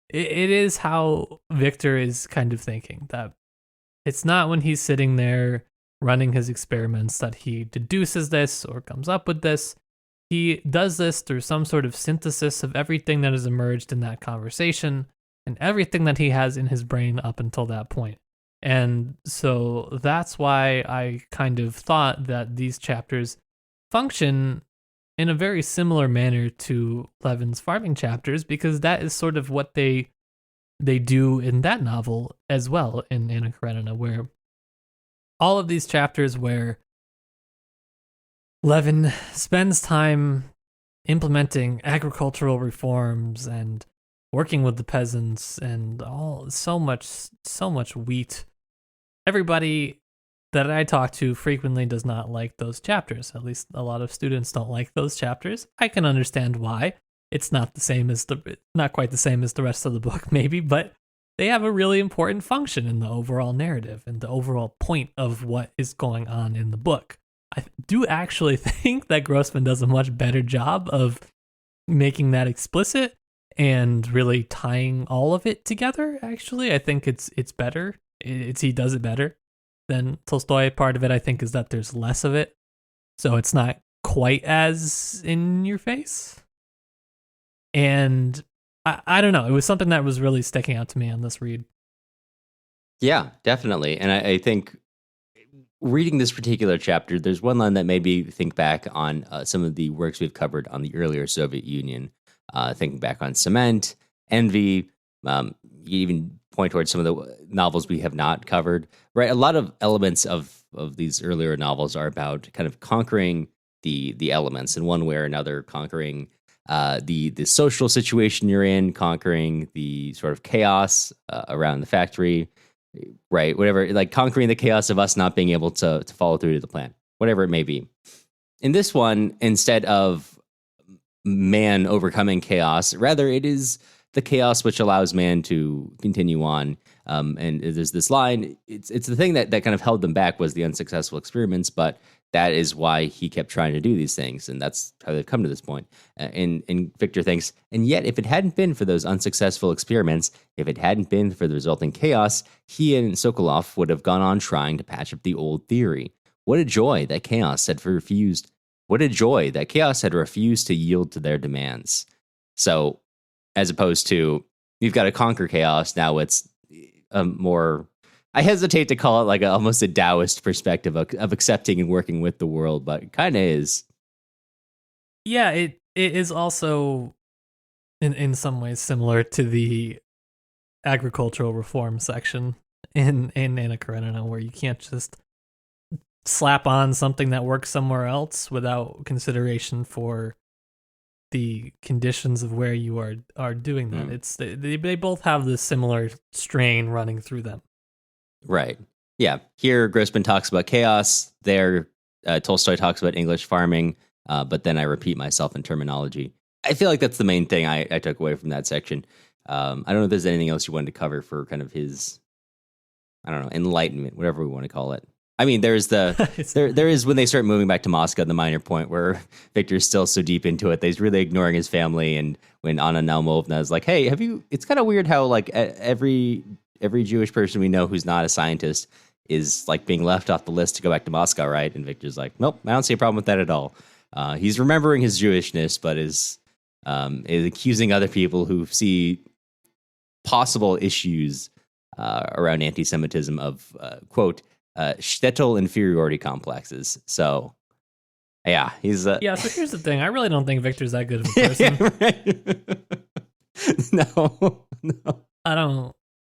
it is how Victor is kind of thinking, that it's not when he's sitting there running his experiments that he deduces this or comes up with this. He does this through some sort of synthesis of everything that has emerged in that conversation and everything that he has in his brain up until that point. And so that's why I kind of thought that these chapters function in a very similar manner to Levin's farming chapters, because that is sort of what they do in that novel as well, in Anna Karenina, where all of these chapters where Levin spends time implementing agricultural reforms and working with the peasants and so much wheat everybody that I talk to frequently does not like those chapters. At least a lot of students don't like those chapters. I can understand why. It's not not quite the same as the rest of the book, maybe, but they have a really important function in the overall narrative and the overall point of what is going on in the book. I do actually think that Grossman does a much better job of making that explicit and really tying all of it together. Actually, I think it's better. He does it better than Tolstoy. Part of it, I think, is that there's less of it, so it's not quite as in your face. And I don't know. It was something that was really sticking out to me on this read. Yeah, definitely. And I think reading this particular chapter, there's one line that made me think back on some of the works we've covered on the earlier Soviet Union, thinking back on Cement, Envy, you even point towards some of the novels we have not covered, right? A lot of elements of these earlier novels are about kind of conquering the elements in one way or another, conquering the social situation you're in, conquering the sort of chaos around the factory, right? Whatever, like conquering the chaos of us not being able to follow through to the plan, whatever it may be. In this one, instead of man overcoming chaos, rather it is the chaos which allows man to continue on. And there's this line, it's the thing that kind of held them back was the unsuccessful experiments, but that is why he kept trying to do these things, and that's how they've come to this point. And Victor thinks, and yet if it hadn't been for those unsuccessful experiments, if it hadn't been for the resulting chaos, he and Sokolov would have gone on trying to patch up the old theory. What a joy that chaos had refused. What a joy that chaos had refused to yield to their demands. So, as opposed to, you've got to conquer chaos, now it's more... I hesitate to call it like almost a Taoist perspective of accepting and working with the world, but it kind of is. Yeah, it is also in some ways similar to the agricultural reform section in Anna Karenina, where you can't just slap on something that works somewhere else without consideration for the conditions of where you are doing that. It's they both have this similar strain running through them. Right. Yeah. Here, Grossman talks about chaos. There, Tolstoy talks about English farming. But then I repeat myself in terminology. I feel like that's the main thing I took away from that section. I don't know if there's anything else you wanted to cover for kind of his, I don't know, enlightenment, whatever we want to call it. I mean, there's there is when they start moving back to Moscow, the minor point where Victor's still so deep into it that he's really ignoring his family. And when Anna Naumovna is like, hey, it's kind of weird how like every Jewish person we know who's not a scientist is like being left off the list to go back to Moscow, right? And Victor's like, nope, I don't see a problem with that at all. He's remembering his Jewishness, but is accusing other people who see possible issues around anti-Semitism of, quote, shtetl inferiority complexes. So, yeah, he's... Yeah, so here's the thing. I really don't think Victor's that good of a person. No.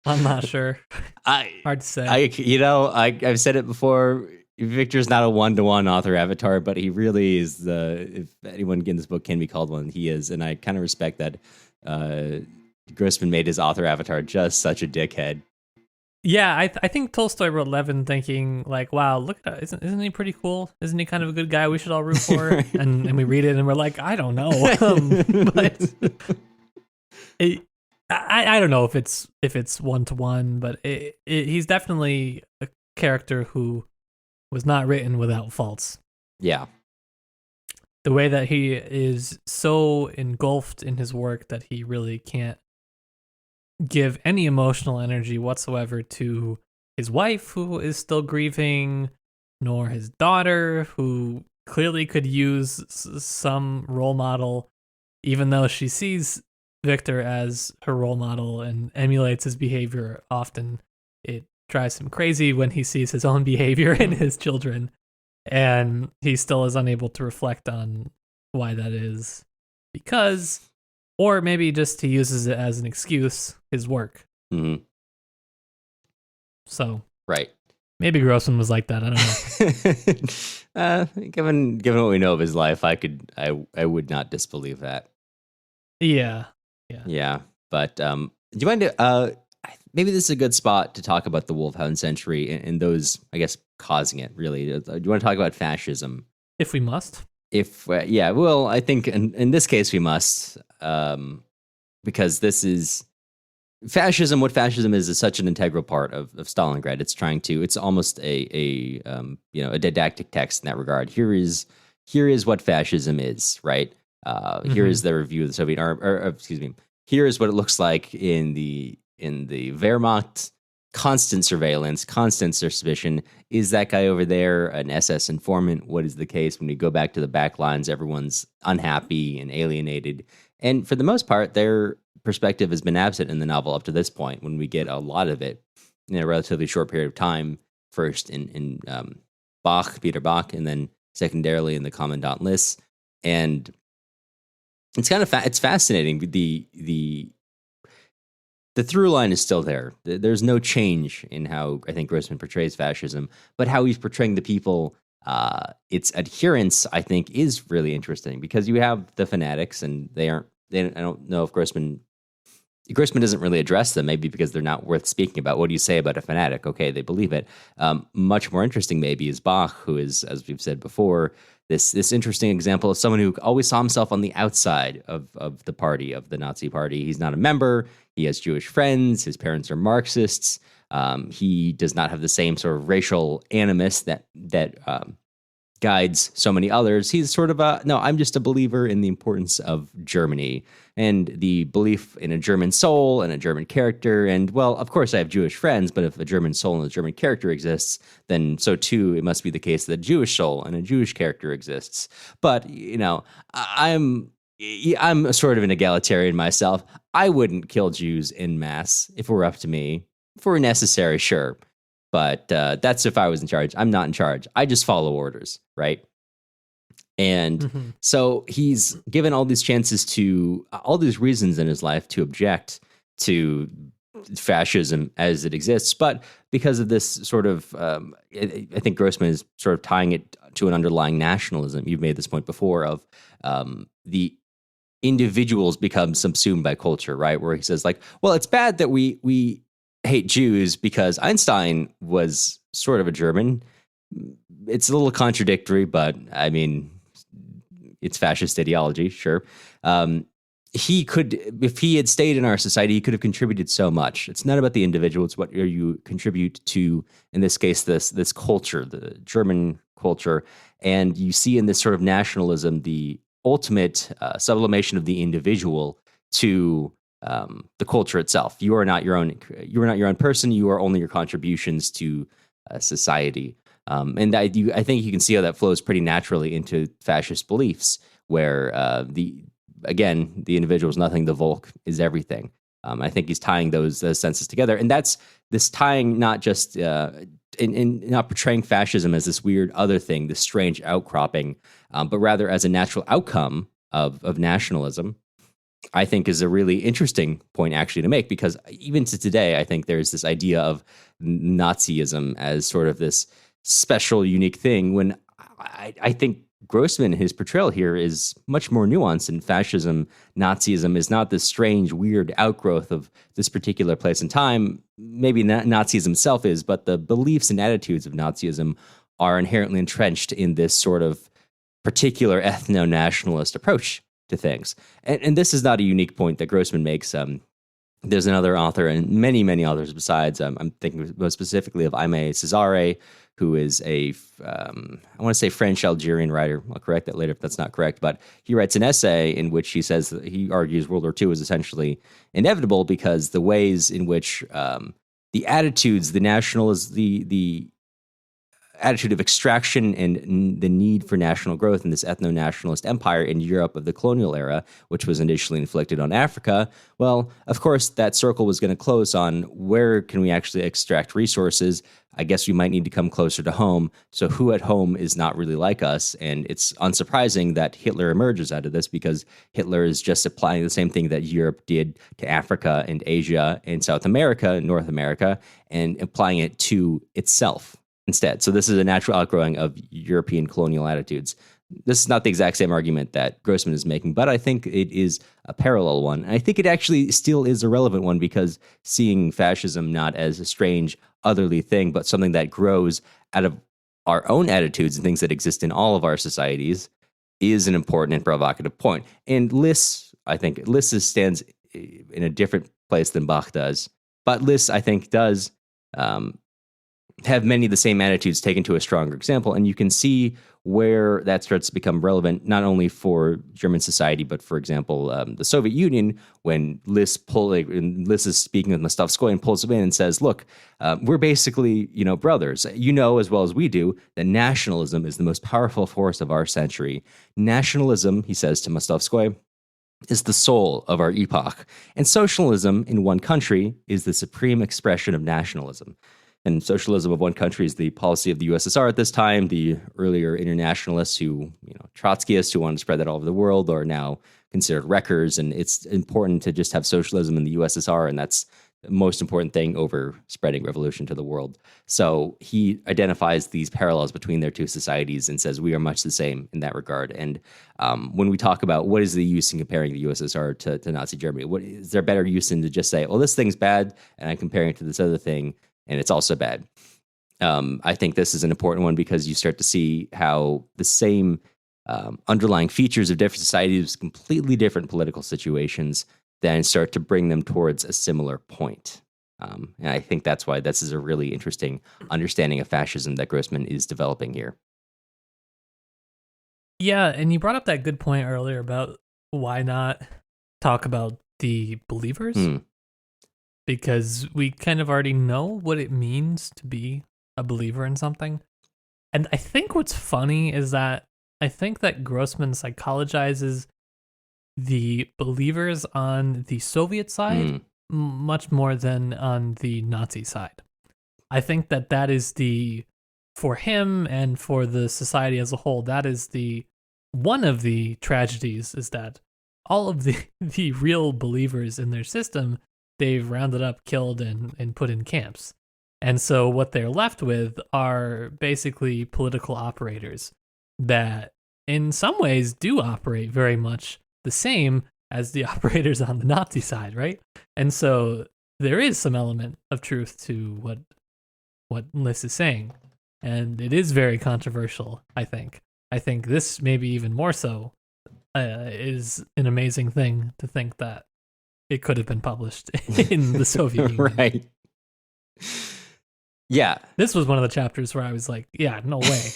I'm not sure. Hard to say. I've said it before. Victor's not a one-to-one author avatar, but he really is if anyone in this book can be called one, he is. And I kind of respect that Grossman made his author avatar just such a dickhead. Yeah, I think Tolstoy wrote Levin thinking like, wow, look at that. Isn't he pretty cool? Isn't he kind of a good guy we should all root for? and we read it and we're like, I don't know. But I don't know if it's one-to-one, but he's definitely a character who was not written without faults. Yeah. The way that he is so engulfed in his work that he really can't give any emotional energy whatsoever to his wife, who is still grieving, nor his daughter, who clearly could use some role model, even though she sees Victor as her role model and emulates his behavior often. It drives him crazy when he sees his own behavior in his children, and he still is unable to reflect on why that is, because, or maybe just he uses it as an excuse, his work. Mm-hmm. So right, maybe Grossman was like that. I don't know. Given what we know of his life, I would not disbelieve that. Yeah. But do you mind? maybe this is a good spot to talk about the Wolfhound century and those, I guess, causing it, really. Do you want to talk about fascism? If we must. Yeah, well, I think in this case we must, because this is fascism. What fascism is such an integral part of Stalingrad. It's almost a didactic text in that regard. Here is what fascism is, right? Here is the review of the Soviet army, excuse me. Here is what it looks like in the Wehrmacht. Constant surveillance, constant suspicion. Is that guy over there an SS informant? What is the case? When we go back to the back lines, everyone's unhappy and alienated. And for the most part, their perspective has been absent in the novel up to this point, when we get a lot of it in a relatively short period of time, first in Peter Bach, and then secondarily in the Commandant Liss. And it's kind of it's fascinating. The through line is still there. There's no change in how I think Grossman portrays fascism, but how he's portraying the people, its adherents, I think, is really interesting, because you have the fanatics, and I don't know if Grossman doesn't really address them, maybe because they're not worth speaking about. What do you say about a fanatic? Okay, they believe it. Much more interesting maybe is Bach, who is, as we've said before, this interesting example of someone who always saw himself on the outside of the party, of the Nazi party. He's not a member. He has Jewish friends. His parents are Marxists. He does not have the same sort of racial animus that guides so many others. He's sort of I'm just a believer in the importance of Germany and the belief in a German soul and a German character. And, well, of course I have Jewish friends, but if a German soul and a German character exists, then so too it must be the case that a Jewish soul and a Jewish character exists. But, I'm sort of an egalitarian myself. I wouldn't kill Jews en masse if it were up to me. If it were necessary, sure. But that's if I was in charge. I'm not in charge. I just follow orders, right? And so he's given all these all these reasons in his life to object to fascism as it exists. But because of this sort of, I think Grossman is sort of tying it to an underlying nationalism. You've made this point before of the individuals become subsumed by culture, right? Where he says, like, well, it's bad that we hate Jews because Einstein was sort of a German. It's a little contradictory, but I mean, it's fascist ideology, sure. He could, if he had stayed in our society, he could have contributed so much. It's not about the individual; it's what you contribute to. In this case, this culture, the German culture, and you see in this sort of nationalism the ultimate sublimation of the individual to the culture itself. You are not your own. You are not your own person. You are only your contributions to society. And I think you can see how that flows pretty naturally into fascist beliefs, where the individual is nothing, the Volk is everything. I think he's tying those senses together, and that's this tying not just in not portraying fascism as this weird other thing, this strange outcropping, but rather as a natural outcome of nationalism. I think is a really interesting point actually to make, because even to today, I think there's this idea of Nazism as sort of this special, unique thing, when I think Grossman, his portrayal here is much more nuanced, and fascism, Nazism is not this strange, weird outgrowth of this particular place and time. Maybe Nazism itself is, but the beliefs and attitudes of Nazism are inherently entrenched in this sort of particular ethno-nationalist approach to things. And this is not a unique point that Grossman makes. There's another author, and many, many authors besides. I'm thinking most specifically of Cesare, who is I want to say French-Algerian writer. I'll correct that later if that's not correct. But he writes an essay in which he says that he argues World War II is essentially inevitable because the ways in which the attitudes, the attitude of extraction and the need for national growth in this ethno-nationalist empire in Europe of the colonial era, which was initially inflicted on Africa, well, of course, that circle was going to close on where can we actually extract resources. I guess we might need to come closer to home. So who at home is not really like us? And it's unsurprising that Hitler emerges out of this, because Hitler is just applying the same thing that Europe did to Africa and Asia and South America and North America, and applying it to itself instead. So this is a natural outgrowing of European colonial attitudes. this is not the exact same argument that Grossman is making, but I think it is a parallel one. And I think it actually still is a relevant one because seeing fascism not as a strange, otherly thing, but something that grows out of our own attitudes and things that exist in all of our societies is an important and provocative point. And I think Liss stands in a different place than Bach does. But Liss, I think, does have many of the same attitudes taken to a stronger example. And you can see where that starts to become relevant, not only for German society, but, for example, the Soviet Union, when Liss is speaking with Mostovskoy and pulls him in and says, look, we're basically, brothers. You know as well as we do that nationalism is the most powerful force of our century. Nationalism, he says to Mostovskoy, is the soul of our epoch. And socialism in one country is the supreme expression of nationalism. And socialism of one country is the policy of the USSR at this time. The earlier internationalists Trotskyists who wanted to spread that all over the world are now considered wreckers. And it's important to just have socialism in the USSR. And that's the most important thing over spreading revolution to the world. So he identifies these parallels between their two societies and says we are much the same in that regard. And when we talk about what is the use in comparing the USSR to Nazi Germany, what is there better use in to just say, well, this thing's bad and I'm comparing it to this other thing, and it's also bad. I think this is an important one because you start to see how the same underlying features of different societies, completely different political situations, then start to bring them towards a similar point. And I think that's why this is a really interesting understanding of fascism that Grossman is developing here. Yeah, and you brought up that good point earlier about why not talk about the believers? Because we kind of already know what it means to be a believer in something. And I think what's funny is that I think that Grossman psychologizes the believers on the Soviet side much more than on the Nazi side. I think that is for him and for the society as a whole, that is one of the tragedies is that all of the real believers in their system, they've rounded up, killed, and put in camps. And so what they're left with are basically political operators that in some ways do operate very much the same as the operators on the Nazi side, right? And so there is some element of truth to what Liss is saying. And it is very controversial, I think. I think this maybe even more so is an amazing thing to think that it could have been published in the Soviet Union. Right. Yeah. This was one of the chapters where I was like, yeah, no way.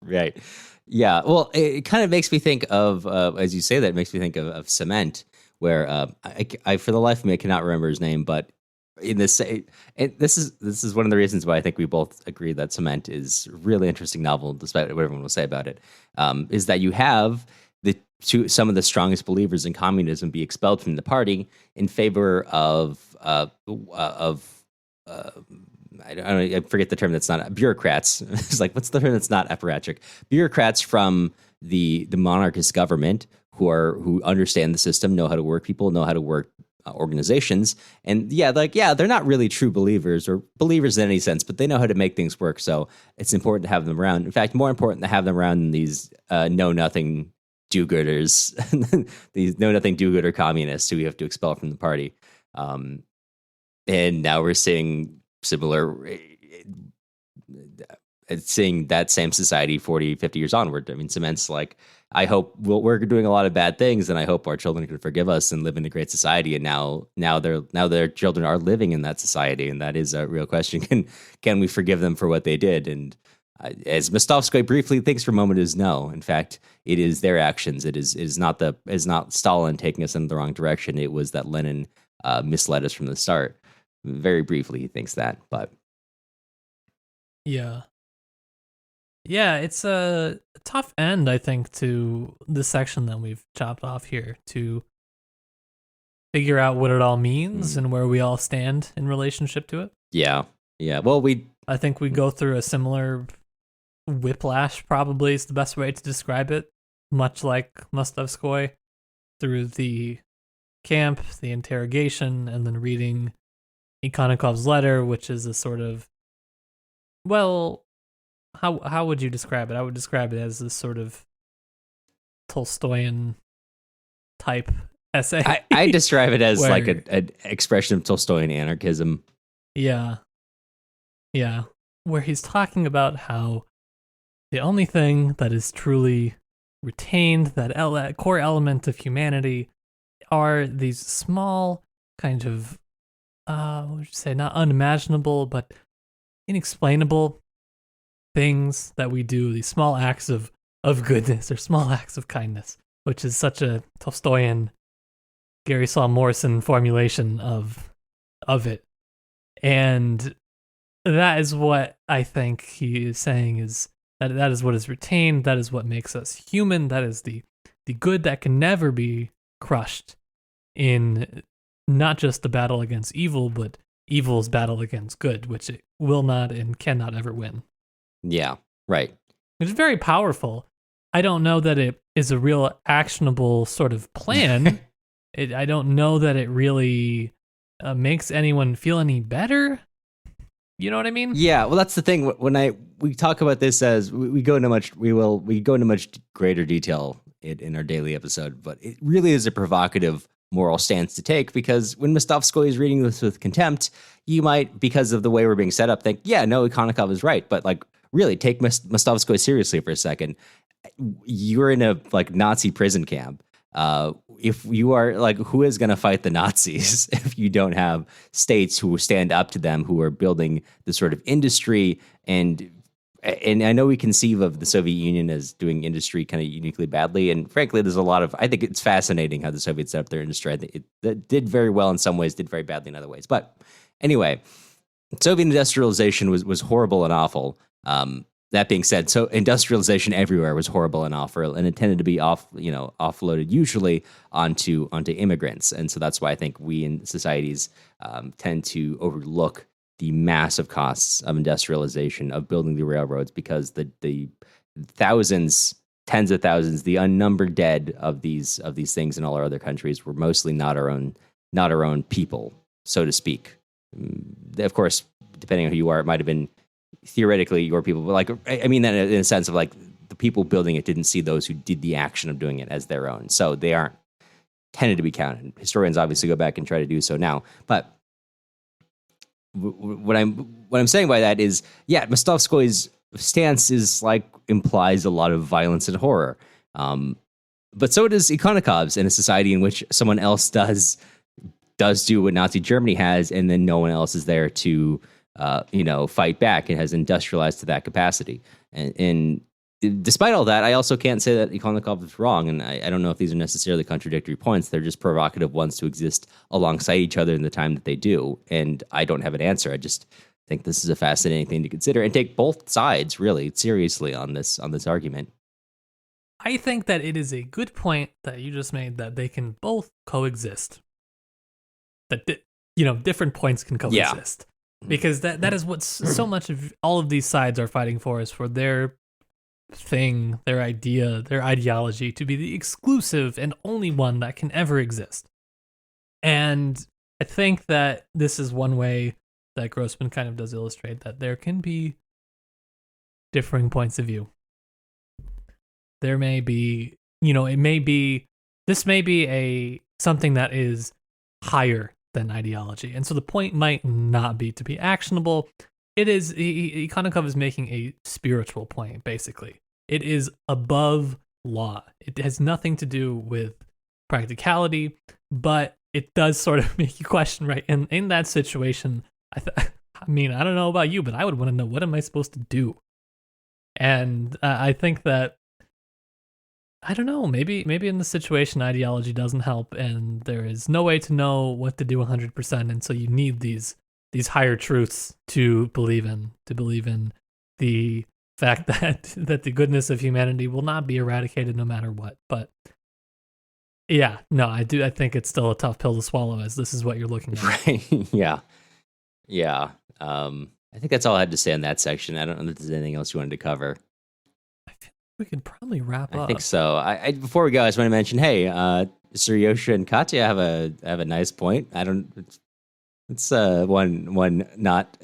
Right. Yeah. Well, it kind of makes me think of, as you say that, it makes me think of Cement, where I for the life of me, I cannot remember his name, but in this, this is one of the reasons why I think we both agree that Cement is a really interesting novel, despite what everyone will say about it, is that you have some of the strongest believers in communism be expelled from the party in favor of I forget the term that's not bureaucrats. It's like, what's the term that's not apparatchik? Bureaucrats from the monarchist government who understand the system, know how to work people, know how to work organizations. And they're not really true believers or believers in any sense, but they know how to make things work. So it's important to have them around. In fact, more important to have them around than these know-nothing do-gooders, these know-nothing do-gooder communists who we have to expel from the party. And now we're seeing seeing that same society 40, 50 years onward. I mean, Cement's like, I hope we're doing a lot of bad things, and I hope our children can forgive us and live in a great society. And now their children are living in that society, and that is a real question. Can we forgive them for what they did? And as Mostovskoy briefly thinks for a moment, is no. In fact, it is their actions. It is not Stalin taking us in the wrong direction. It was that Lenin misled us from the start. Very briefly, he thinks that, but yeah, it's a tough end, I think, to the section that we've chopped off here to figure out what it all means and where we all stand in relationship to it. Yeah. Well, I think we go through a similar whiplash, probably is the best way to describe it, much like Mostovskoy, through the camp, the interrogation, and then reading Ikhanikov's letter, which is a sort of, well, how would you describe it? I would describe it as this sort of Tolstoyan type essay. I describe it as Where- like an expression of Tolstoyan anarchism. Yeah. Yeah. Where he's talking about how the only thing that is truly retained, that core element of humanity, are these small kind of, what would you say, not unimaginable, but inexplainable things that we do, these small acts of goodness or small acts of kindness, which is such a Tolstoyan, Gary Saul Morrison formulation of it. And that is what I think he is saying, is that is what is retained, that is what makes us human, that is the good that can never be crushed in not just the battle against evil, but evil's battle against good, which it will not and cannot ever win. Yeah, right. Which is very powerful. I don't know that it is a real actionable sort of plan. I don't know that it really makes anyone feel any better. You know what I mean? Yeah, well, that's the thing. When we talk about this, as we go into much greater detail in our daily episode, but it really is a provocative moral stance to take, because when Mistovskoy is reading this with contempt, you might, because of the way we're being set up, think, yeah, no, Ikonikov is right, but like really take Mistovskoy seriously for a second. You're in a like Nazi prison camp. If you are like, who is going to fight the Nazis if you don't have states who stand up to them, who are building the sort of industry? And I know we conceive of the Soviet Union as doing industry kind of uniquely badly. And frankly, there's a lot of, I think it's fascinating how the Soviets set up their industry. I think it did very well in some ways, did very badly in other ways. But anyway, Soviet industrialization was horrible and awful. That being said, so industrialization everywhere was horrible and awful, and it tended to be offloaded usually onto immigrants, and so that's why I think we in societies tend to overlook the massive costs of industrialization, of building the railroads, because the thousands, tens of thousands, the unnumbered dead of these things in all our other countries were mostly not our own people, so to speak. Of course, depending on who you are, it might have been theoretically your people, but like, I mean that in a sense of like the people building it didn't see those who did the action of doing it as their own, so they aren't tended to be counted. Historians obviously go back and try to do so now, but what I'm saying by that is, yeah, Mistovskoy's stance is like implies a lot of violence and horror, but so does Ikonikov's, in a society in which someone else does do what Nazi Germany has, and then no one else is there to fight back. It has industrialized to that capacity. And despite all that, I also can't say that Ikonikov is wrong. And I don't know if these are necessarily contradictory points. They're just provocative ones to exist alongside each other in the time that they do. And I don't have an answer. I just think this is a fascinating thing to consider and take both sides really seriously on this argument. I think that it is a good point that you just made, that they can both coexist. That different points can coexist. Yeah. Because that is what so much of all of these sides are fighting for, is for their thing, their idea, their ideology to be the exclusive and only one that can ever exist. And I think that this is one way that Grossman kind of does illustrate that there can be differing points of view. There may be, this may be something that is higher than ideology. And so the point might not be to be actionable. It is, Ikonikov is making a spiritual point, basically. It is above law. It has nothing to do with practicality, but it does sort of make you question, right? And in that situation, I don't know about you, but I would want to know, what am I supposed to do? And I think that, I don't know, maybe in the situation ideology doesn't help, and there is no way to know what to do 100%, and so you need these higher truths to believe in the fact that the goodness of humanity will not be eradicated no matter what. But yeah, no, I think it's still a tough pill to swallow, as this is what you're looking at. Right. Yeah. I think that's all I had to say on that section. I don't know if there's anything else you wanted to cover. We could probably wrap up. I think so. I before we go, I just want to mention, hey, Suryosha and Katya have a nice point. It's one not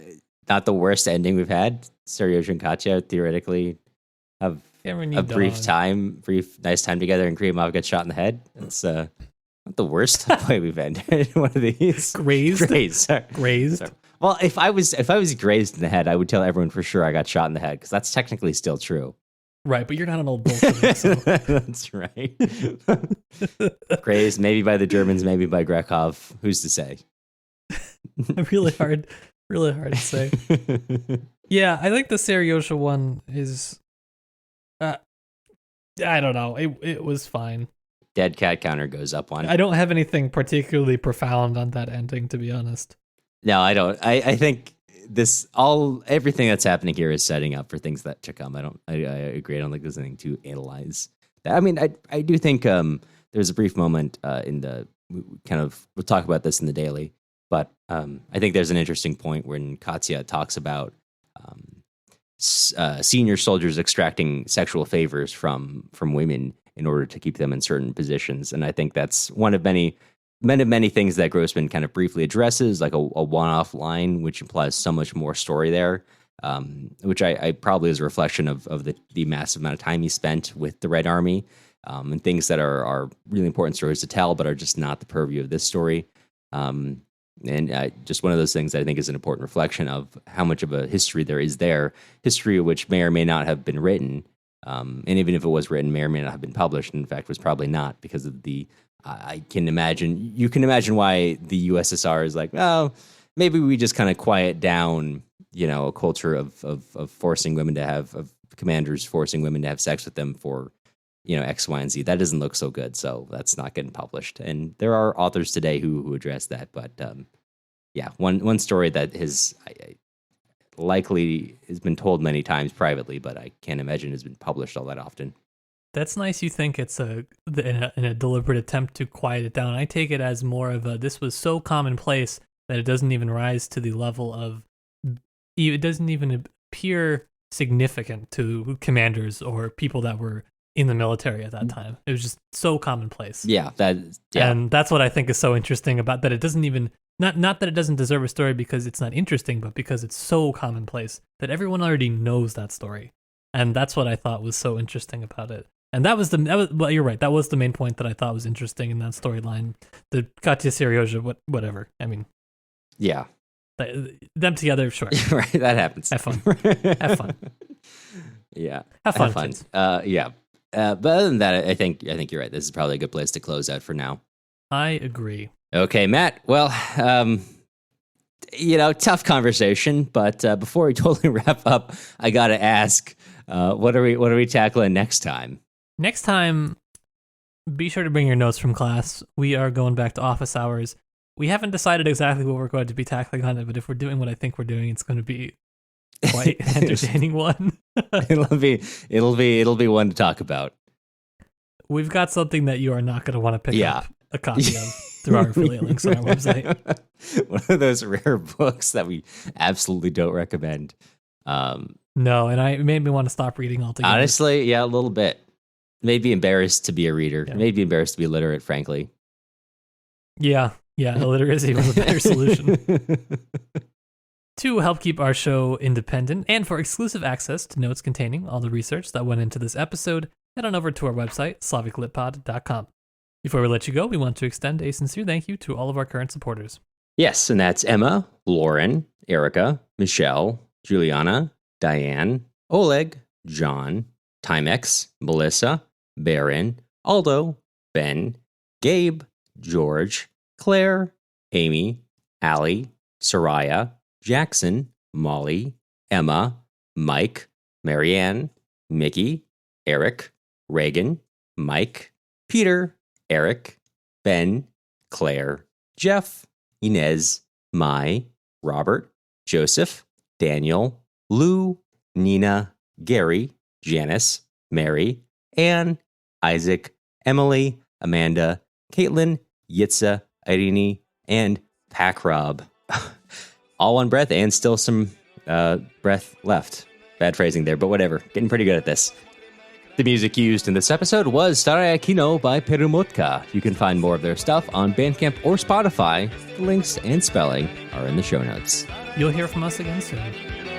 not the worst ending we've had. Staroye and Katya theoretically have a brief nice time together, and Gremov gets shot in the head. It's not the worst way we've ended one of these. Grazed. Sorry. Well, if I was grazed in the head, I would tell everyone for sure I got shot in the head, because that's technically still true. Right, but you're not an old Bolshevik. So. That's right. Grazed, maybe by the Germans, maybe by Grekov. Who's to say? really hard to say. Yeah, I think the Staroye one is. I don't know. It was fine. Dead cat counter goes up one. I don't have anything particularly profound on that ending, to be honest. No, I don't. I think everything that's happening here is setting up for things that to come. I agree. I don't think there's anything to analyze. I mean, I do think there's a brief moment we'll talk about this in the daily, but I think there's an interesting point when Katya talks about senior soldiers extracting sexual favors from women in order to keep them in certain positions, and I think that's one of many things that Grossman kind of briefly addresses, like a one-off line, which implies so much more story there, which I probably is a reflection of the massive amount of time he spent with the Red Army, and things that are really important stories to tell, but are just not the purview of this story. And just one of those things that I think is an important reflection of how much of a history there is there, history which may or may not have been written, and even if it was written, may or may not have been published. In fact, was probably not, because of the you can imagine why the USSR is like, oh, maybe we just kind of quiet down, a culture of forcing women to of commanders forcing women to have sex with them for, X, Y, and Z. That doesn't look so good, so that's not getting published. And there are authors today who address that, but one story that likely has been told many times privately, but I can't imagine has been published all that often. That's nice. You think it's in a deliberate attempt to quiet it down. I take it as more of this was so commonplace that it doesn't even rise to the level of, it doesn't even appear significant to commanders or people that were in the military at that time. It was just so commonplace. Yeah. And that's what I think is so interesting about that. It doesn't even, not that it doesn't deserve a story because it's not interesting, but because it's so commonplace that everyone already knows that story. And that's what I thought was so interesting about it. And well, you're right. That was the main point that I thought was interesting in that storyline. The Katya Staroye, whatever. I mean, yeah, them together, sure. Right, that happens. Have fun. Yeah, have fun. Kids. Yeah. But other than that, I think you're right. This is probably a good place to close out for now. I agree. Okay, Matt. Well, tough conversation, but before we totally wrap up, I got to ask, what are we tackling next time? Next time, be sure to bring your notes from class. We are going back to office hours. We haven't decided exactly what we're going to be tackling on it, but if we're doing what I think we're doing, it's going to be quite an entertaining one. It'll be one to talk about. We've got something that you are not going to want to pick up a copy of through our affiliate links on our website. One of those rare books that we absolutely don't recommend. No, and it made me want to stop reading altogether. Honestly, yeah, a little bit. Made me embarrassed to be a reader. Yeah. Made me embarrassed to be literate, frankly. Yeah, illiteracy was a better solution. To help keep our show independent and for exclusive access to notes containing all the research that went into this episode, head on over to our website, slaviclitpod.com. Before we let you go, we want to extend a sincere thank you to all of our current supporters. Yes, and that's Emma, Lauren, Erica, Michelle, Juliana, Diane, Oleg, John, Timex, Melissa, Baron, Aldo, Ben, Gabe, George, Claire, Amy, Allie, Soraya, Jackson, Molly, Emma, Mike, Marianne, Mickey, Eric, Reagan, Mike, Peter, Eric, Ben, Claire, Jeff, Inez, Mai, Robert, Joseph, Daniel, Lou, Nina, Gary, Janice, Mary, Anne, Isaac, Emily, Amanda, Caitlin, Yitza, Irene, and Packrob. All one breath and still some breath left. Bad phrasing there, but whatever. Getting pretty good at this. The music used in this episode was Staroye Kino by Peremotka. You can find more of their stuff on Bandcamp or Spotify. The links and spelling are in the show notes. You'll hear from us again soon.